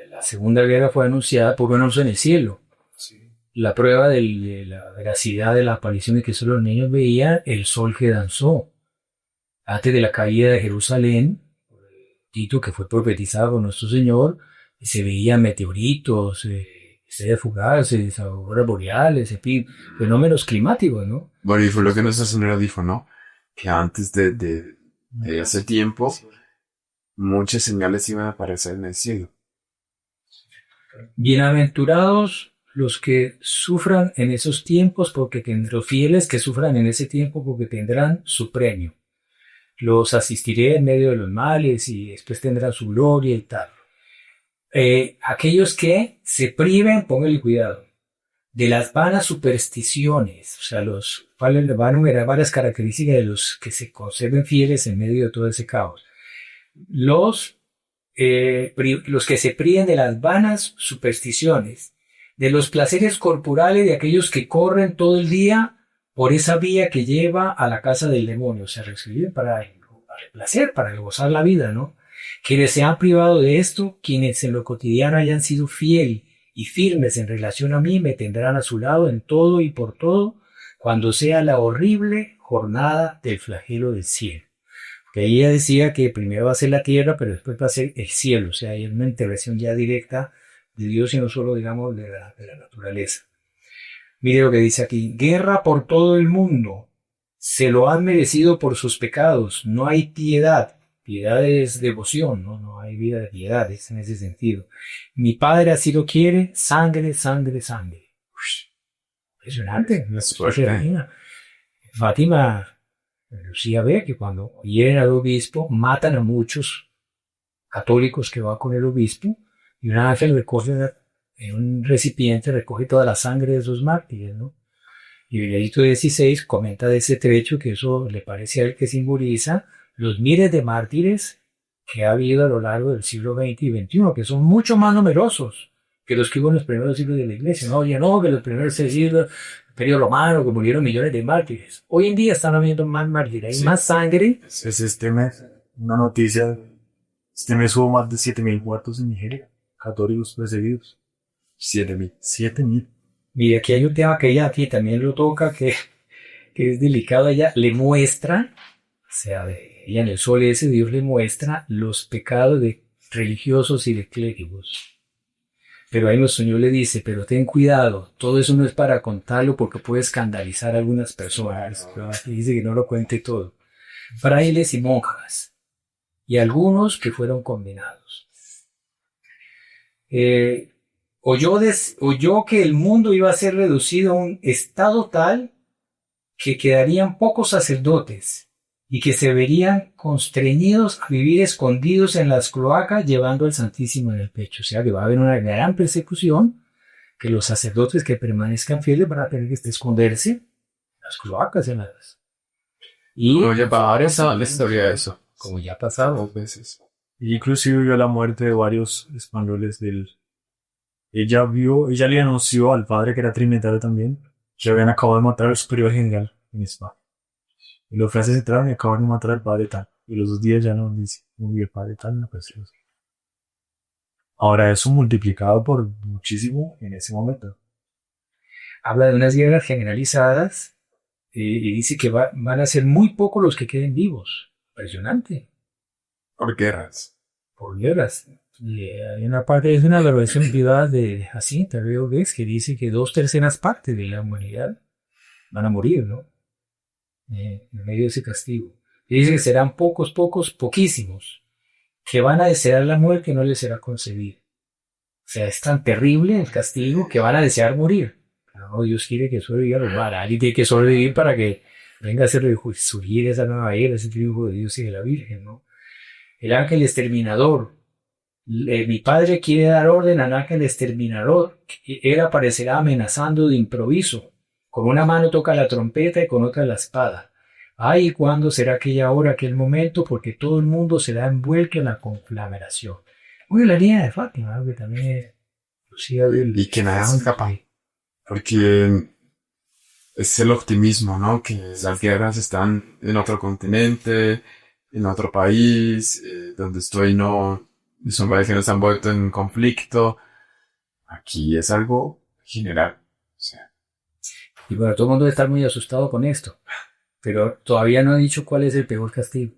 la Segunda Guerra fue anunciada por una luz en el cielo. Sí. La prueba de la veracidad de las apariciones que solo los niños veían, el sol que danzó. Antes de la caída de Jerusalén, Tito, que fue profetizado por nuestro Señor, se veían meteoritos, estrellas fugaces, auroras boreales, en fin, fenómenos climáticos, ¿no? Bueno, y fue lo que nuestro Señor dijo, ¿no? Que antes de ese tiempo, muchas señales iban a aparecer en el cielo. Bienaventurados los que sufran en esos tiempos, porque los fieles que sufran en ese tiempo, porque tendrán su premio. Los asistiré en medio de los males y después tendrán su gloria y tal. Aquellos que se priven, pónganle cuidado, de las vanas supersticiones, o sea, van a enumerar varias características de los que se conserven fieles en medio de todo ese caos. Los que se priven de las vanas supersticiones, de los placeres corporales de aquellos que corren todo el día por esa vía que lleva a la casa del demonio, o sea, recibir para el placer, para gozar la vida, ¿no? Quienes se han privado de esto, quienes en lo cotidiano hayan sido fiel y firmes en relación a mí, me tendrán a su lado en todo y por todo, cuando sea la horrible jornada del flagelo del cielo. Porque ella decía que primero va a ser la tierra, pero después va a ser el cielo, o sea, hay una intervención ya directa de Dios y no solo, digamos, de la naturaleza. Mire lo que dice aquí: guerra por todo el mundo, se lo han merecido por sus pecados, no hay piedad. Piedad es devoción, no hay vida de piedades en ese sentido. Mi Padre así lo quiere, sangre, sangre, sangre. Impresionante. Fátima, Lucía ve que cuando hieren al obispo, matan a muchos católicos que van con el obispo, y un ángel recoge en un recipiente, recoge toda la sangre de esos mártires, ¿no? Y Benedicto XVI comenta de ese trecho que eso le parece a él que simboliza los miles de mártires que ha habido a lo largo del siglo XX y XXI, que son mucho más numerosos que los que hubo en los primeros siglos de la Iglesia. No, ya no, que los primeros siglos, el periodo romano, que murieron millones de mártires. Hoy en día están habiendo más mártires, hay más sangre. Es este mes, una noticia, este mes hubo más de 7.000 muertos en Nigeria, católicos perseguidos. 7.000. 7.000. Mire, aquí hay un tema que ella aquí también lo toca, que es delicado. Ella le muestra, o sea, ella en el sol ese, Dios le muestra los pecados de religiosos y de clérigos. Pero ahí nuestro Señor le dice, pero ten cuidado, todo eso no es para contarlo porque puede escandalizar a algunas personas. Y dice que no lo cuente todo. Frailes y monjas, y algunos que fueron condenados. Oyó que el mundo iba a ser reducido a un estado tal que quedarían pocos sacerdotes y que se verían constreñidos a vivir escondidos en las cloacas llevando al Santísimo en el pecho. O sea que va a haber una gran persecución, que los sacerdotes que permanezcan fieles van a tener que esconderse en las cloacas. Y Oye, ahora está la historia de eso. Como ya ha pasado 2 veces. Inclusive vio la muerte de varios españoles del... Ella le anunció al padre, que era trinitario también, que habían acabado de matar al superior general en España. Y los franceses entraron y acabaron de matar al padre tal. Y los 2 días ya no dice, murió el padre tal, no pues. Ahora eso multiplicado por muchísimo en ese momento. habla de unas guerras generalizadas y dice que van a ser muy pocos los que queden vivos. Impresionante. Por guerras. Por guerras. Y hay una parte, es una versión privada de Jacinta Ríos que dice que 2/3 partes de la humanidad van a morir, ¿no? En medio de ese castigo. Y dice que serán poquísimos, que van a desear la muerte que no les será concebida. O sea, es tan terrible el castigo que van a desear morir. No, Dios quiere que sobreviva los malos. Alguien tiene que sobrevivir para que venga a surgir esa nueva era, ese triunfo de Dios y de la Virgen, ¿no? El ángel exterminador. Mi padre quiere dar orden al ángel exterminador. Él aparecerá amenazando de improviso. Con una mano toca la trompeta y con otra la espada. Ay, ¿cuándo será aquella hora, aquel momento? Porque todo el mundo será envuelto en la conflagración. Muy la niña de Fátima, que también Lucía del... Y que nada se escapa. Porque es el optimismo, ¿no? Que las guerras están en otro continente, en otro país, donde estoy son países que no están envueltos en conflicto. Aquí es algo general. O sea, Y bueno, todo el mundo debe estar muy asustado con esto. Pero todavía no ha dicho cuál es el peor castigo.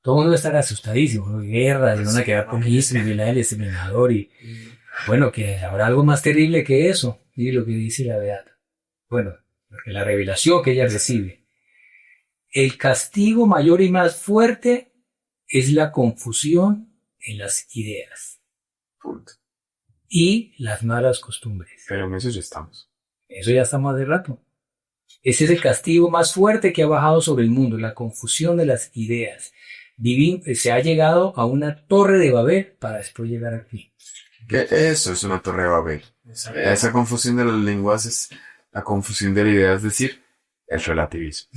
Todo el mundo debe estar asustadísimo, ¿no? Guerra, se van a quedar poquísimos, y el exterminador y bueno, que habrá algo más terrible que eso. Y lo que dice la Beata. Bueno, la revelación que ella recibe. El castigo mayor y más fuerte es la confusión en las ideas. punto. Y las malas costumbres. Pero en eso ya estamos. Eso ya estamos hace rato. Ese es el castigo más fuerte que ha bajado sobre el mundo, la confusión de las ideas. Se ha llegado a una torre de Babel para después llegar aquí. Que eso es una torre de Babel. Esa confusión de las lenguas es la confusión de la idea, es decir, el relativismo.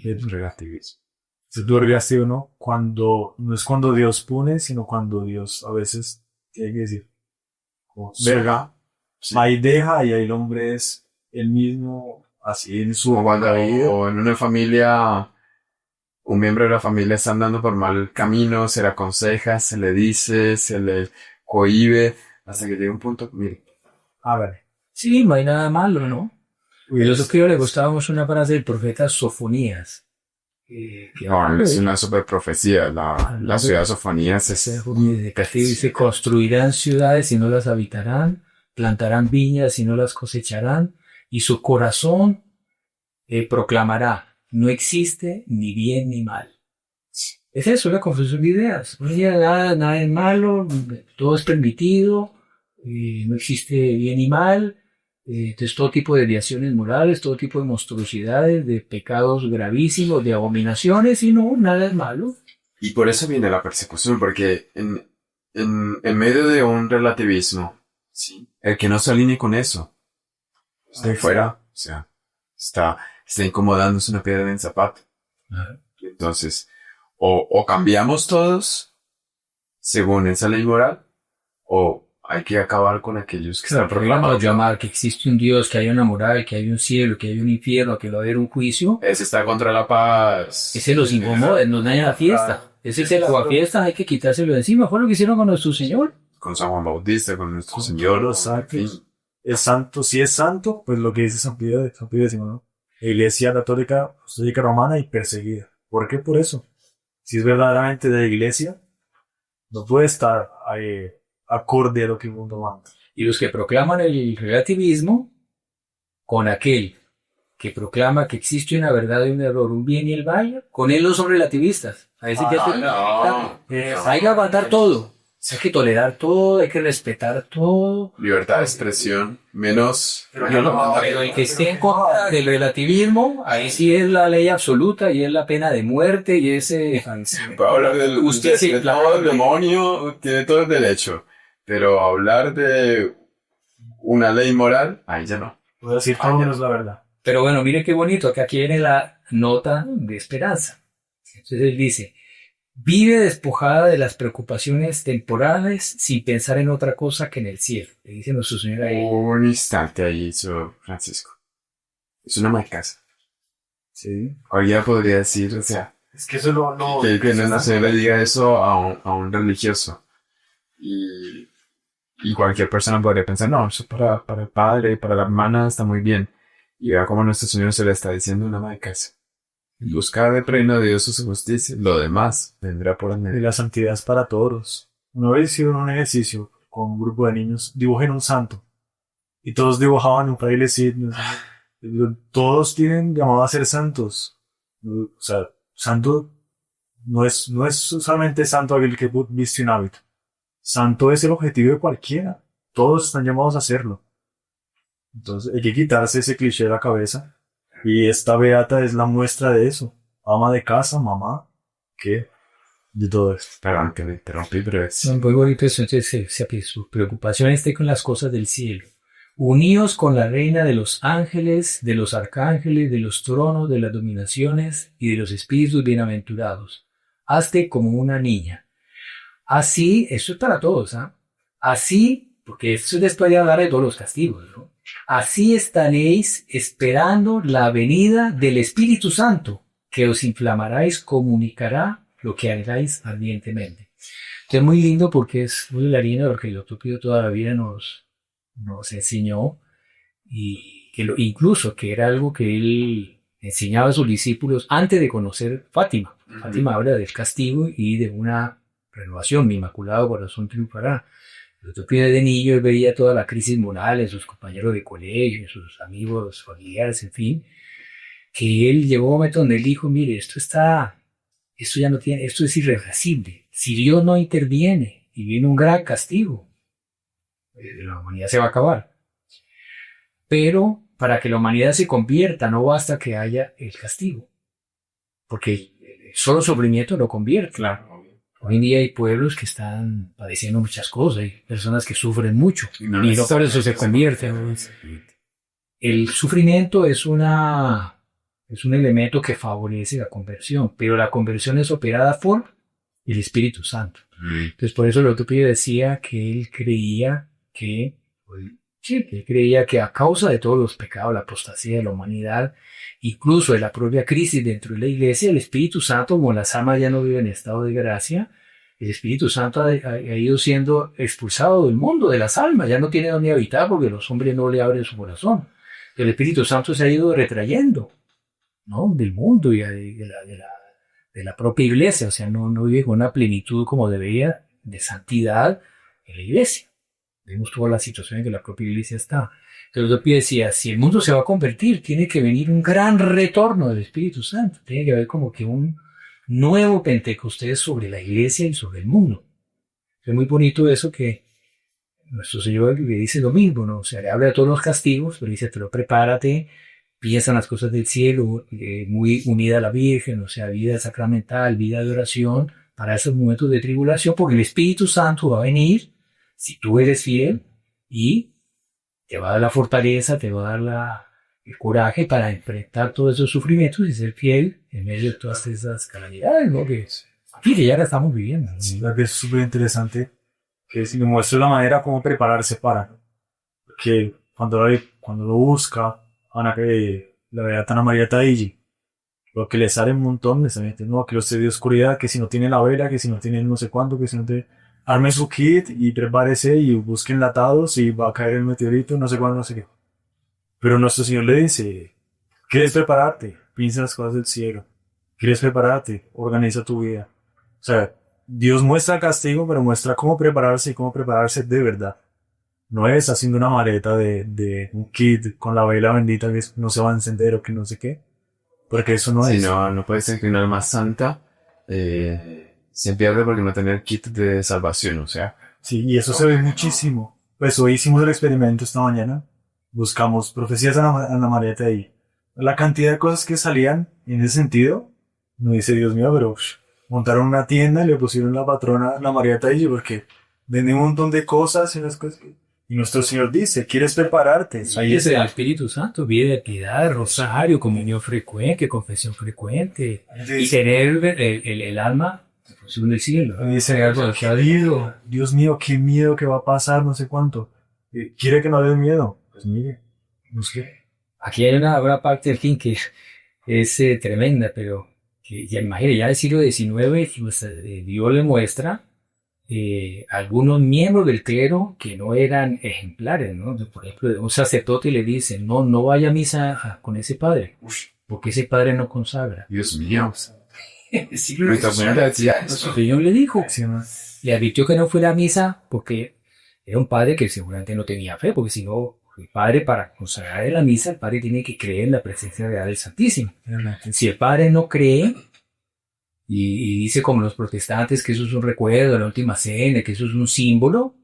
El relativismo. Si tú olvidaste, ¿no? No es cuando Dios pone, sino cuando Dios a veces tiene que decir, como, verga, Sí. ahí deja y ahí el hombre es el mismo, así en su caído. O en una familia, un miembro de la familia está andando por mal camino, se le aconseja, se le dice, se le cohíbe, hasta que llega un punto, mire. A ver. Sí, no hay nada malo, ¿no? Uy, A los suscriptores le gustaba mucho una frase del profeta Sofonías. No, es una super profecía. La ciudad de Sofonías es de castigo dice, construirán ciudades y no las habitarán, plantarán viñas y no las cosecharán, y su corazón proclamará, no existe ni bien ni mal. Es eso, la confusión de ideas. Nada es malo, todo es permitido, no existe bien y mal. Entonces todo tipo de desviaciones morales, todo tipo de monstruosidades, de pecados gravísimos, de abominaciones, y no, nada es malo. Y por eso viene la persecución, porque en medio de un relativismo, ¿sí? El que no se alinee con eso, está fuera, o sea, está incomodándose una piedra en el zapato. Ajá. Entonces, o cambiamos todos según esa ley moral, o hay que acabar con aquellos que están Proclamamos llamar que existe un Dios, que hay una moral, que hay un cielo, que hay un infierno, que va a haber un juicio. Ese está contra la paz. Ese los incomoda, nos daña la fiesta. Ese es el aguafiestas, hay que quitárselo de encima. Fue lo que hicieron con nuestro Señor. Con San Juan Bautista, con nuestro Señor. Los en fin. santos. Es santo, si es santo, pues lo que dice San Pío X, ¿no? La Iglesia Católica Apostólica Romana y perseguida. ¿Por qué? Por eso. Si es verdaderamente de la Iglesia, no puede estar acorde a lo que el mundo manda. Y los que proclaman el relativismo, con aquel que proclama que existe una verdad y un error, un bien y el mal, con él no son relativistas. A ese hay que aguantar todo. Hay que tolerar todo, hay que respetar todo. Libertad de expresión, menos... Pero el que esté en contra del relativismo, ahí sí es la ley absoluta y es la pena de muerte y ese... Para hablar del Usted sí, todo el demonio, tiene todo el derecho. Pero hablar de una ley moral, ahí ya no. Puedo decir todo menos la verdad. Pero bueno, mire qué bonito, que aquí viene la nota de esperanza. Entonces él dice, vive despojada de las preocupaciones temporales sin pensar en otra cosa que en el cielo. Le dice nuestro Señor ahí. Un instante ahí hizo Francisco. Es una malcasa. Sí. Cualquiera podría decir, o sea, Es que eso que no se le diga eso a un religioso. Y Y cualquier persona podría pensar, no, eso para el padre, para la hermana está muy bien. Y vea cómo nuestro Señor se le está diciendo a una ama de casa. Buscar el reino de Dios y su justicia, lo demás vendrá por Y añadir. la santidad es para todos. Una vez hicieron un ejercicio con un grupo de niños, dibujen un santo. Y todos dibujaban un frailecito. Todos tienen llamado a ser santos. O sea, santo no es solamente santo aquel que viste un hábito. Santo es el objetivo de cualquiera. Todos están llamados a hacerlo. Entonces hay que quitarse ese cliché de la cabeza. Y esta beata es la muestra de eso. Ama de casa, mamá, ¿qué? De todo esto. Perdón que me interrumpí, pero es... Son muy bonitos, entonces su preocupación esté con las cosas del cielo. Uníos con la reina de los ángeles, de los arcángeles, de los tronos, de las dominaciones y de los espíritus bienaventurados. Hazte como una niña. Así, eso es para todos, ¿ah? Así, porque esto es después de hablar de todos los castigos, ¿no? Así estaréis esperando la venida del Espíritu Santo, que os inflamará y comunicará lo que hagáis ardientemente. Entonces es muy lindo porque es muy hilarino porque el doctor Pío toda la vida nos enseñó, y que incluso que era algo que él enseñaba a sus discípulos antes de conocer Fátima. Fátima habla del castigo y de una renovación. Mi Inmaculado Corazón triunfará. El doctor Pío de niño él veía toda la crisis moral en sus compañeros de colegio, en sus amigos familiares, en fin, que él llegó a un momento donde él dijo, mire, esto ya no tiene, esto es irreversible. Si Dios no interviene y viene un gran castigo, la humanidad se va a acabar. Pero para que la humanidad se convierta, no basta que haya el castigo, porque solo sufrimiento no convierte. Claro. Hoy en día hay pueblos que están padeciendo muchas cosas, hay personas que sufren mucho y no por eso se convierten. El sufrimiento es un elemento que favorece la conversión, pero la conversión es operada por el Espíritu Santo. Entonces por eso el doctor Pío decía que él creía que a causa de todos los pecados, la apostasía de la humanidad, incluso de la propia crisis dentro de la iglesia, el Espíritu Santo, como las almas ya no viven en estado de gracia, el Espíritu Santo ha ido siendo expulsado del mundo, de las almas, ya no tiene donde habitar porque los hombres no le abren su corazón. El Espíritu Santo se ha ido retrayendo, ¿no?, del mundo y de la propia iglesia, o sea, no vive con una plenitud como debería de santidad en la iglesia. Vemos toda la situación en que la propia iglesia está. Entonces el doctor decía, si el mundo se va a convertir, tiene que venir un gran retorno del Espíritu Santo. Tiene que haber como que un nuevo Pentecostés sobre la iglesia y sobre el mundo. Es muy bonito eso que nuestro Señor le dice lo mismo, ¿no? O sea, le habla de todos los castigos, pero dice, pero prepárate, piensa en las cosas del cielo, muy unida a la Virgen, o sea, vida sacramental, vida de oración, para esos momentos de tribulación, porque el Espíritu Santo va a venir si tú eres fiel y te va a dar la fortaleza, te va a dar el coraje para enfrentar todos esos sufrimientos y ser fiel en medio de todas esas calamidades, ¿no? Que ya la estamos viviendo, ¿no? Sí, es súper interesante que si me muestra la manera como prepararse para, que cuando lo busca la beata Ana María Taddei, lo que le sale un montón, le sale, no, que los de oscuridad, que si no tiene la vela, que si no tiene no sé cuánto, que si no te arme su kit y prepárese y busque enlatados y va a caer el meteorito, no sé cuándo, no sé qué. Pero nuestro Señor le dice, ¿quieres prepararte? Piensa en las cosas del cielo. ¿Quieres prepararte? Organiza tu vida. O sea, Dios muestra el castigo, pero muestra cómo prepararse y cómo prepararse de verdad. No es haciendo una maleta de un kit con la vela bendita que no se va a encender o que no sé qué. Porque eso no es. Si no puedes ser una alma santa, se pierde porque no tener kit de salvación, o sea. Sí, y eso se ve muchísimo. Pues hoy hicimos el experimento esta mañana. Buscamos profecías a la María Taddei. La cantidad de cosas que salían en ese sentido, no dice Dios mío, pero montaron una tienda y le pusieron la patrona la María Taddei porque vende un montón de cosas y las cosas y nuestro Señor dice, ¿quieres prepararte? Ahí es el Espíritu Santo, vida de piedad, rosario, comunión frecuente, confesión frecuente, y tener el alma según el cielo. Dice algo que ha habido. Dios mío, qué miedo que va a pasar, no sé cuánto. ¿Quiere que no le dé miedo? Pues mire, busque. Aquí hay una parte del fin que es tremenda, pero que ya imagínate, ya del siglo XIX Dios le muestra algunos miembros del clero que no eran ejemplares, ¿no? Por ejemplo, un sacerdote le dice, no vaya a misa con ese padre, porque ese padre no consagra. Dios mío. Sí, Nuestra Señora decía el eso. Señor le dijo, Sí, ¿no? le advirtió que no fuera a misa porque era un padre que seguramente no tenía fe, porque si no, el padre para consagrar en la misa, el padre tiene que creer en la presencia real del Santísimo. Si el padre no cree, y dice como los protestantes que eso es un recuerdo de la última cena, que eso es un símbolo,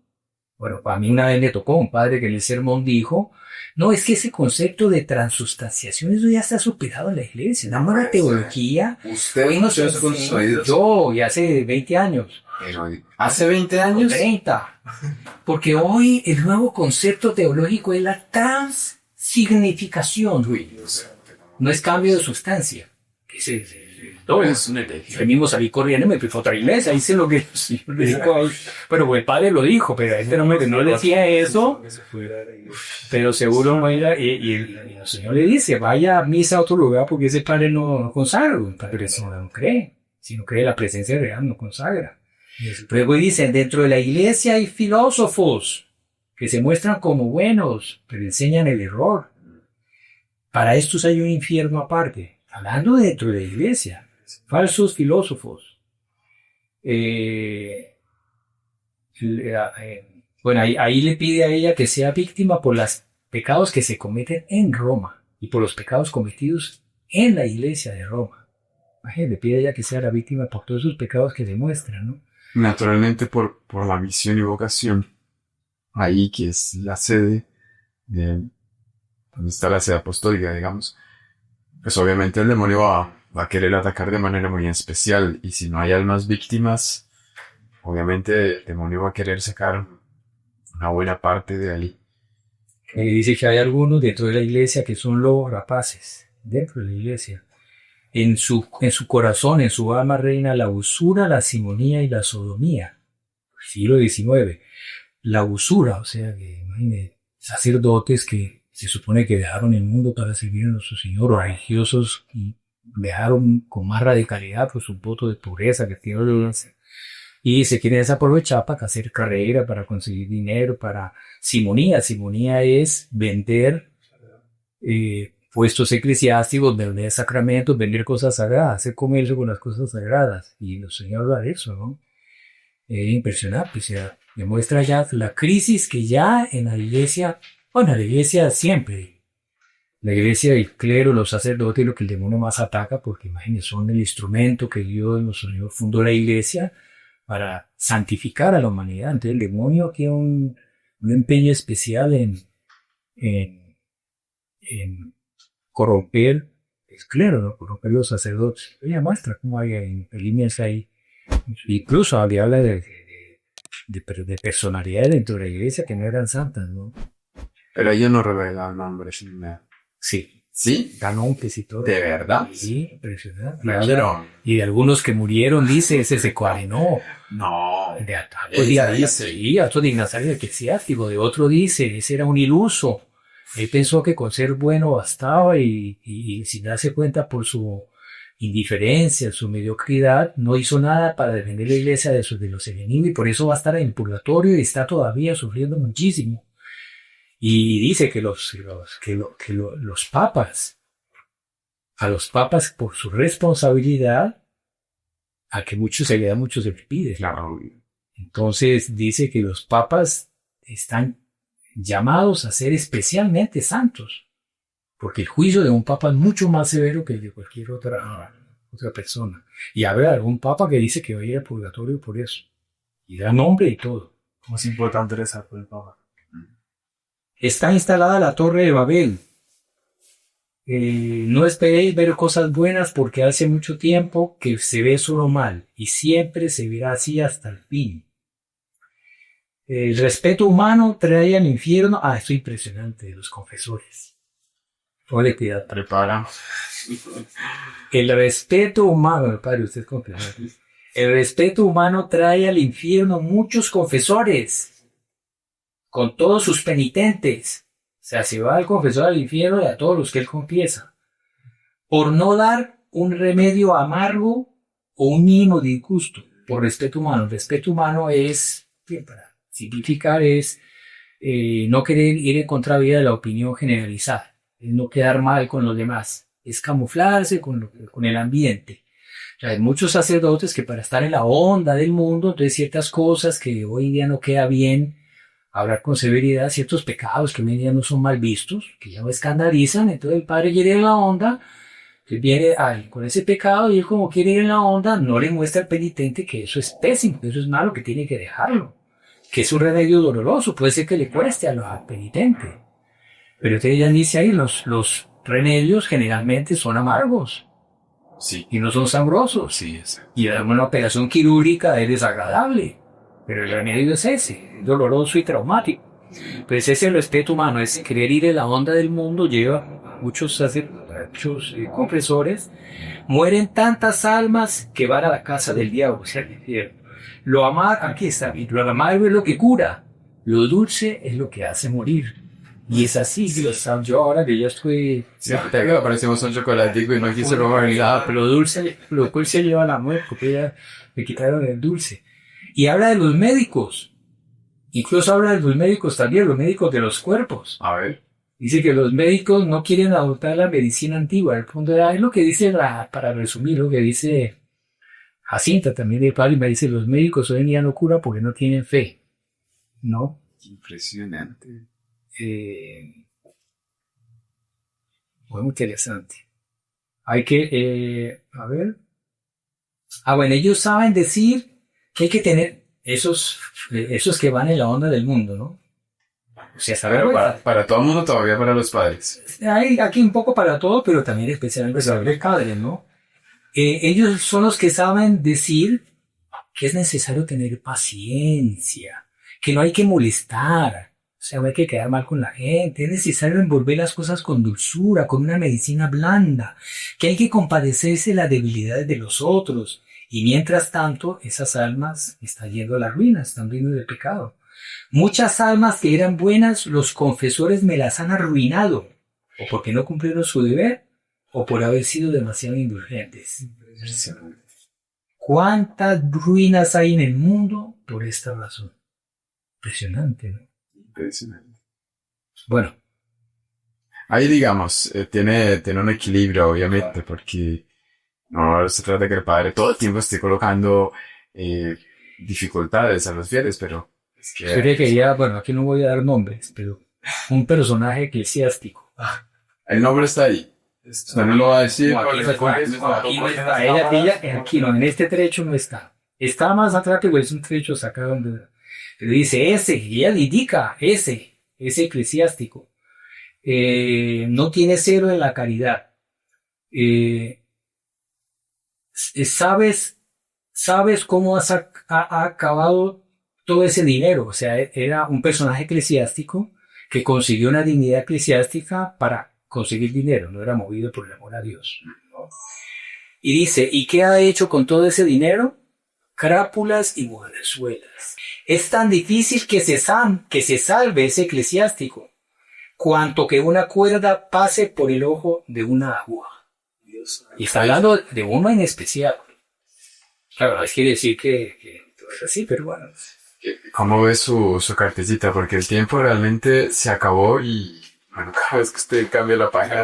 bueno, a mí una vez me tocó un padre que en el sermón dijo, no, es que ese concepto de transustanciación, eso ya está superado en la iglesia, la nueva teología. Usted Hoy nos escuchó eso con sus enseña- oídos. Yo, y hace 20 años. Pero hace 20 años. 30. Porque hoy el nuevo concepto teológico es la transignificación. No es cambio de sustancia. Que todo es un el mismo salí corriendo, me fui a otra iglesia, hice lo que el Señor me dijo ahí. Pero el padre lo dijo, pero este no decía eso. Pero seguro no era, y el Señor le dice, vaya a misa a otro lugar porque ese padre no consagra. Pero si no cree, si no cree la presencia real, no consagra. Luego dicen, dentro de la iglesia hay filósofos que se muestran como buenos, pero enseñan el error. Para estos hay un infierno aparte. Hablando dentro de la iglesia, falsos filósofos. Bueno, ahí le pide a ella que sea víctima por los pecados que se cometen en Roma y por los pecados cometidos en la iglesia de Roma. Le pide a ella que sea la víctima por todos esos pecados que demuestran, ¿no? Naturalmente por la misión y vocación. Ahí que es la sede de donde está la sede apostólica, digamos. Pues obviamente el demonio va a querer atacar de manera muy especial. Y si no hay almas víctimas, obviamente el demonio va a querer sacar una buena parte de ahí. Dice que hay algunos dentro de la iglesia que son lobos rapaces. Dentro de la iglesia. En su corazón, en su alma reina la usura, la simonía y la sodomía. Siglo XIX. La usura, o sea, que imagínate, sacerdotes que se supone que dejaron el mundo para servir a nuestro Señor, o religiosos y dejaron con más radicalidad pues un voto de pureza que tienen y se quieren desaprovechar para hacer carrera, para conseguir dinero, para simonía. Simonía es vender puestos eclesiásticos, vender sacramentos, vender cosas sagradas, hacer comercio con las cosas sagradas. Y el Señor da eso, ¿no? Impresionante, o sea, demuestra ya la crisis que ya en la iglesia, bueno, la iglesia siempre, la iglesia, el clero, los sacerdotes, lo que el demonio más ataca, porque imagínense, son el instrumento que Dios, nuestro Señor, fundó la iglesia para santificar a la humanidad. Entonces el demonio tiene un empeño especial en corromper el clero, ¿no? Corromper los sacerdotes. Ella muestra cómo hay en líneas ahí. Incluso había habla de personalidades dentro de la iglesia que no eran santas, ¿no? Pero ellos no revelan nombres ni nada. Sí. ¿Sí? Canones y todo. ¿De verdad? Sí, impresionante. Pero Y de algunos que murieron, dice, ese se cuarenó. no. De ataque. Ella dice. Sí, otro dignatario eclesiástico, de otro dice, ese era un iluso. Él pensó que con ser bueno bastaba y sin darse cuenta por su indiferencia, su mediocridad, no hizo nada para defender la iglesia de los enemigos y por eso va a estar en purgatorio y está todavía sufriendo muchísimo. Y dice que los papas, a los papas por su responsabilidad, a que se le da mucho se les pide. Claro. Entonces dice que los papas están llamados a ser especialmente santos, porque el juicio de un papa es mucho más severo que el de cualquier otra persona. Y habrá algún papa que dice que va a ir al purgatorio por eso. Y da nombre y todo. ¿Cómo es importante rezar por el Papa? Está instalada la Torre de Babel. No esperéis ver cosas buenas porque hace mucho tiempo que se ve solo mal y siempre se verá así hasta el fin. El respeto humano trae al infierno. Esto es impresionante de los confesores. Ole, cuidado. Prepara. El respeto humano, padre, usted es confesor. El respeto humano trae al infierno muchos confesores, con todos sus penitentes. O sea, se va al confesor al infierno y a todos los que él confiesa, por no dar un remedio amargo o un mínimo disgusto. por respeto humano. Respeto humano es, para simplificar, es no querer ir en contravía de la opinión generalizada, es no quedar mal con los demás, es camuflarse con el ambiente. O sea, hay muchos sacerdotes que para estar en la onda del mundo, entonces ciertas cosas que hoy en día no queda bien hablar con severidad, ciertos pecados que hoy en día no son mal vistos, que ya lo escandalizan, entonces el padre quiere ir en la onda, que viene con ese pecado y él como quiere ir en la onda, no le muestra al penitente que eso es pésimo, que eso es malo, que tiene que dejarlo, que es un remedio doloroso, puede ser que le cueste al penitente. Pero usted ya dice ahí, los remedios generalmente son amargos. Sí. Y no son sabrosos. Sí, exacto. Y una operación quirúrgica es desagradable. Pero el remedio es ese, es doloroso y traumático. Pues ese respeto humano, ese querer ir en la onda del mundo lleva a muchos confesores. Mueren tantas almas que van a la casa del diablo, o sea, al infierno. Lo amargo, aquí está, lo amargo es lo que cura. Lo dulce es lo que hace morir. Y es así, yo ahora que ya estoy... Sí, te parecemos un chocolatico y no quise robar nada. Pero lo dulce lleva a la muerte, porque ya me quitaron el dulce. Y habla de los médicos. Incluso habla de los médicos también, los médicos de los cuerpos. A ver. Dice que los médicos no quieren adoptar la medicina antigua. El punto es lo que dice, para resumir, lo que dice Jacinta también de Pablo, y me dice, los médicos hoy en día no curan porque no tienen fe. ¿No? Impresionante. Muy interesante. Hay que, a ver. Bueno, ellos saben decir que hay que tener esos que van en la onda del mundo, ¿no? O sea, saber para todo el mundo, todavía para los padres. Hay aquí un poco para todo, pero también especialmente para los padres, ¿no? Ellos son los que saben decir que es necesario tener paciencia, que no hay que molestar, o sea, no hay que quedar mal con la gente, es necesario envolver las cosas con dulzura, con una medicina blanda, que hay que compadecerse de las debilidades de los otros, y mientras tanto, esas almas están yendo a la ruina, están yendo del pecado. Muchas almas que eran buenas, los confesores me las han arruinado, o porque no cumplieron su deber, o por haber sido demasiado indulgentes. ¿Cuántas ruinas hay en el mundo por esta razón? Impresionante, ¿no? Impresionante. Bueno. Ahí, digamos, tiene un equilibrio, obviamente, porque no se trata de que el padre todo el tiempo esté colocando dificultades a los fieles, pero es que... Yo quería, bueno, aquí no voy a dar nombres, pero un personaje eclesiástico. El nombre está ahí. No lo va a decir. Aquí no, en este trecho no está. Está más atrás, pero es un trecho sacado donde dice ese, y él indica ese eclesiástico. No tiene cero en la caridad. ¿Sabes cómo ha acabado todo ese dinero? O sea, era un personaje eclesiástico que consiguió una dignidad eclesiástica para conseguir dinero, no era movido por el amor a Dios, ¿no? Y dice, ¿y qué ha hecho con todo ese dinero? Crápulas y mujerzuelas. Es tan difícil que se salve ese eclesiástico, cuanto que una cuerda pase por el ojo de una aguja. Y está hablando de uno en especial. Claro, es quiere decir que es así, pero bueno. ¿Cómo ve su cartecita? Porque el tiempo realmente se acabó y... Bueno, cada vez que usted cambia la página...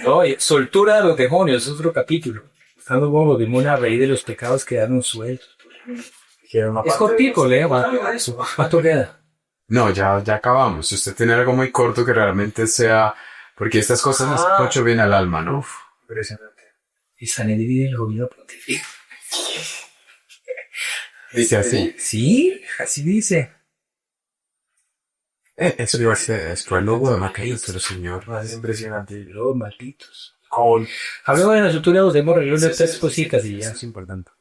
No, soltura de los demonios, es otro capítulo. Estando como los demonios a raíz de los pecados quedaron sueltos. Es cortico, Leo. ¿Cuánto queda? No, ya acabamos. Si usted tiene algo muy corto que realmente sea... Porque estas cosas nos mucho bien al alma, ¿no? Uf, impresionante. Y San Edwin el gobierno pontificio. Dice así. Sí, así dice. Eso fue el logo de Macaíos, pero señor. Es impresionante. Los malditos. Con... Hablemos de la estructura de los demonios, tres cositas y ya. Eso es importante.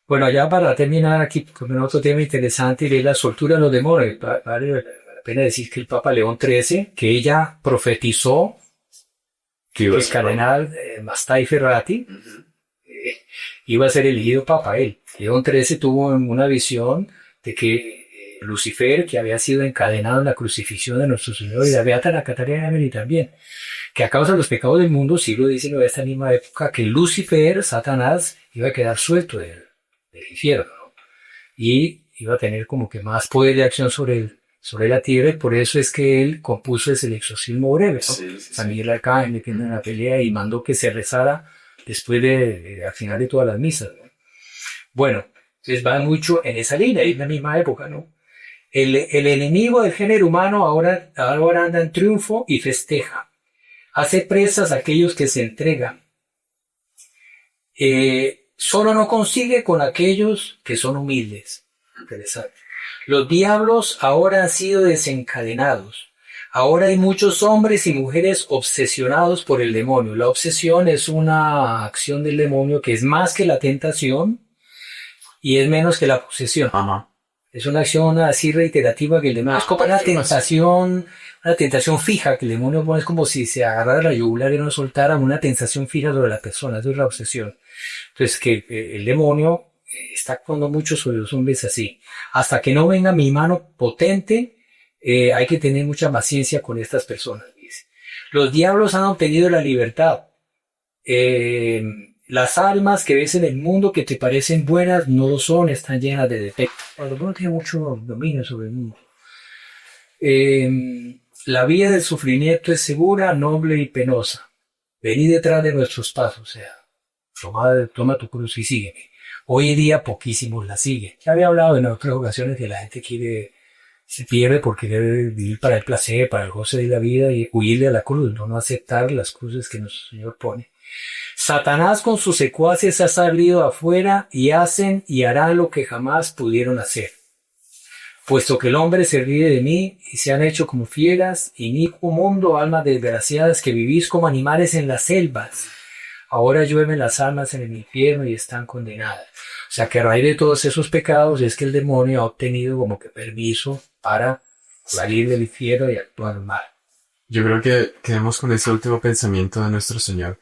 Bueno, ya para terminar aquí con otro tema interesante, de la soltura de los demonios. Vale la pena decir que el Papa León XIII, que ella profetizó que el cardenal Mastai Ferrati iba a ser elegido Papa. León XIII tuvo una visión de que Lucifer, que había sido encadenado en la crucifixión de nuestro Señor, y la Beata Ana Catarina de Meli también, que a causa de los pecados del mundo, siglo XIX, de esta misma época, que Lucifer, Satanás, iba a quedar suelto del infierno, ¿no? Y iba a tener como que más poder de acción sobre la tierra, y por eso es que él compuso el exorcismo breve, ¿no? San Miguel Arcángel metiendo en la pelea y mandó que se rezara después al final de todas las misas, ¿no? Bueno, entonces va mucho en esa línea, y en la misma época, ¿no? El enemigo del género humano ahora anda en triunfo y festeja. Hace presas a aquellos que se entregan. Solo no consigue con aquellos que son humildes. Interesante. Los diablos ahora han sido desencadenados. Ahora hay muchos hombres y mujeres obsesionados por el demonio. La obsesión es una acción del demonio que es más que la tentación y es menos que la posesión. Ajá. Es una acción así reiterativa que el demonio es como una tentación fija que el demonio pone, es como si se agarrara la yugular y no soltara, una tentación fija sobre la persona. Eso es la obsesión. Entonces que el demonio está actuando mucho sobre los hombres así. Hasta que no venga mi mano potente, hay que tener mucha paciencia con estas personas, dice. Los diablos han obtenido la libertad. Las almas que ves en el mundo que te parecen buenas no lo son, están llenas de defectos. Bueno, no tiene mucho dominio sobre el mundo. La vía del sufrimiento es segura, noble y penosa. Vení detrás de nuestros pasos, o sea, toma tu cruz y sígueme. Hoy en día poquísimos la siguen. Ya había hablado en otras ocasiones que la gente se pierde porque debe vivir para el placer, para el goce de la vida y huirle a la cruz, no aceptar las cruces que nuestro Señor pone. Satanás con sus secuaces ha salido afuera y hacen y harán lo que jamás pudieron hacer. Puesto que el hombre se ríe de mí y se han hecho como fieras, inicuo mundo, almas desgraciadas que vivís como animales en las selvas. Ahora llueven las almas en el infierno y están condenadas. O sea que a raíz de todos esos pecados es que el demonio ha obtenido como que permiso para salir del infierno y actuar mal. Yo creo que quedemos con ese último pensamiento de nuestro Señor,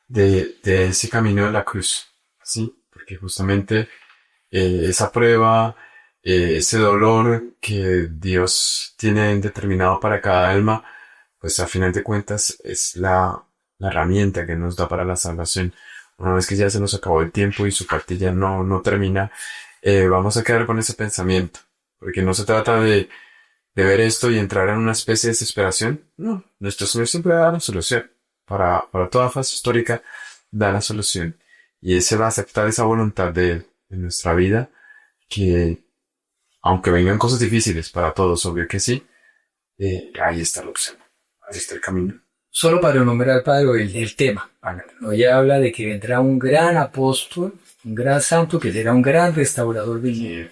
de ese camino de la cruz, ¿sí? Porque justamente esa prueba, ese dolor que Dios tiene determinado para cada alma, pues a final de cuentas es la herramienta que nos da para la salvación. Una vez que ya se nos acabó el tiempo y su partida no termina, vamos a quedar con ese pensamiento, porque no se trata de ver esto y entrar en una especie de desesperación. No, nuestro Señor siempre da la solución. Para toda fase histórica da la solución. Y ese va a aceptar esa voluntad de Él en nuestra vida, que aunque vengan cosas difíciles para todos, obvio que sí, ahí está la opción, ahí está el camino. Solo para nombrar, Padre, el tema. ¿No? Ya habla de que vendrá un gran apóstol, un gran santo, que será un gran restaurador del mundo.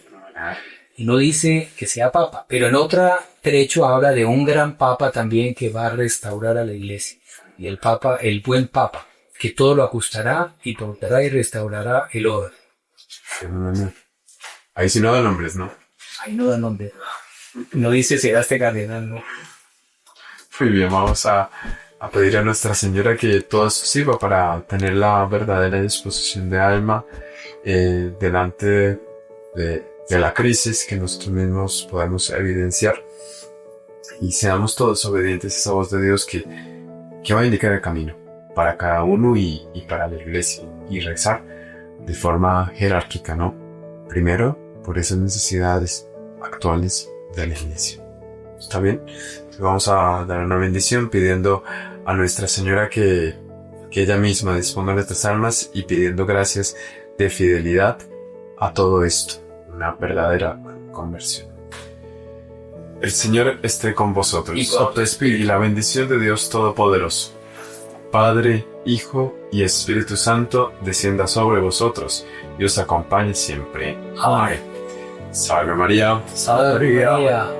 Y no dice que sea papa, pero en otro trecho habla de un gran papa también que va a restaurar a la iglesia. Y el papa, el buen papa, que todo lo ajustará y tornará y restaurará el orden. Ahí sí no da nombres, ¿no? Ahí no da nombre. No dice será este cardenal, ¿no? Muy bien, vamos a pedir a Nuestra Señora que todo esto sirva para tener la verdadera disposición de alma delante de la crisis que nosotros mismos podemos evidenciar, y seamos todos obedientes a esa voz de Dios que va a indicar el camino para cada uno y para la iglesia, y rezar de forma jerárquica, ¿no? Primero por esas necesidades actuales de la iglesia. ¿Está bien? Entonces vamos a dar una bendición pidiendo a Nuestra Señora que ella misma disponga nuestras almas y pidiendo gracias de fidelidad a todo esto, una verdadera conversión. El Señor esté con vosotros Y con tu espíritu. y la bendición de Dios Todopoderoso, Padre, Hijo y Espíritu Santo, descienda sobre vosotros y os acompañe siempre. Amén. Salve María. Salve María.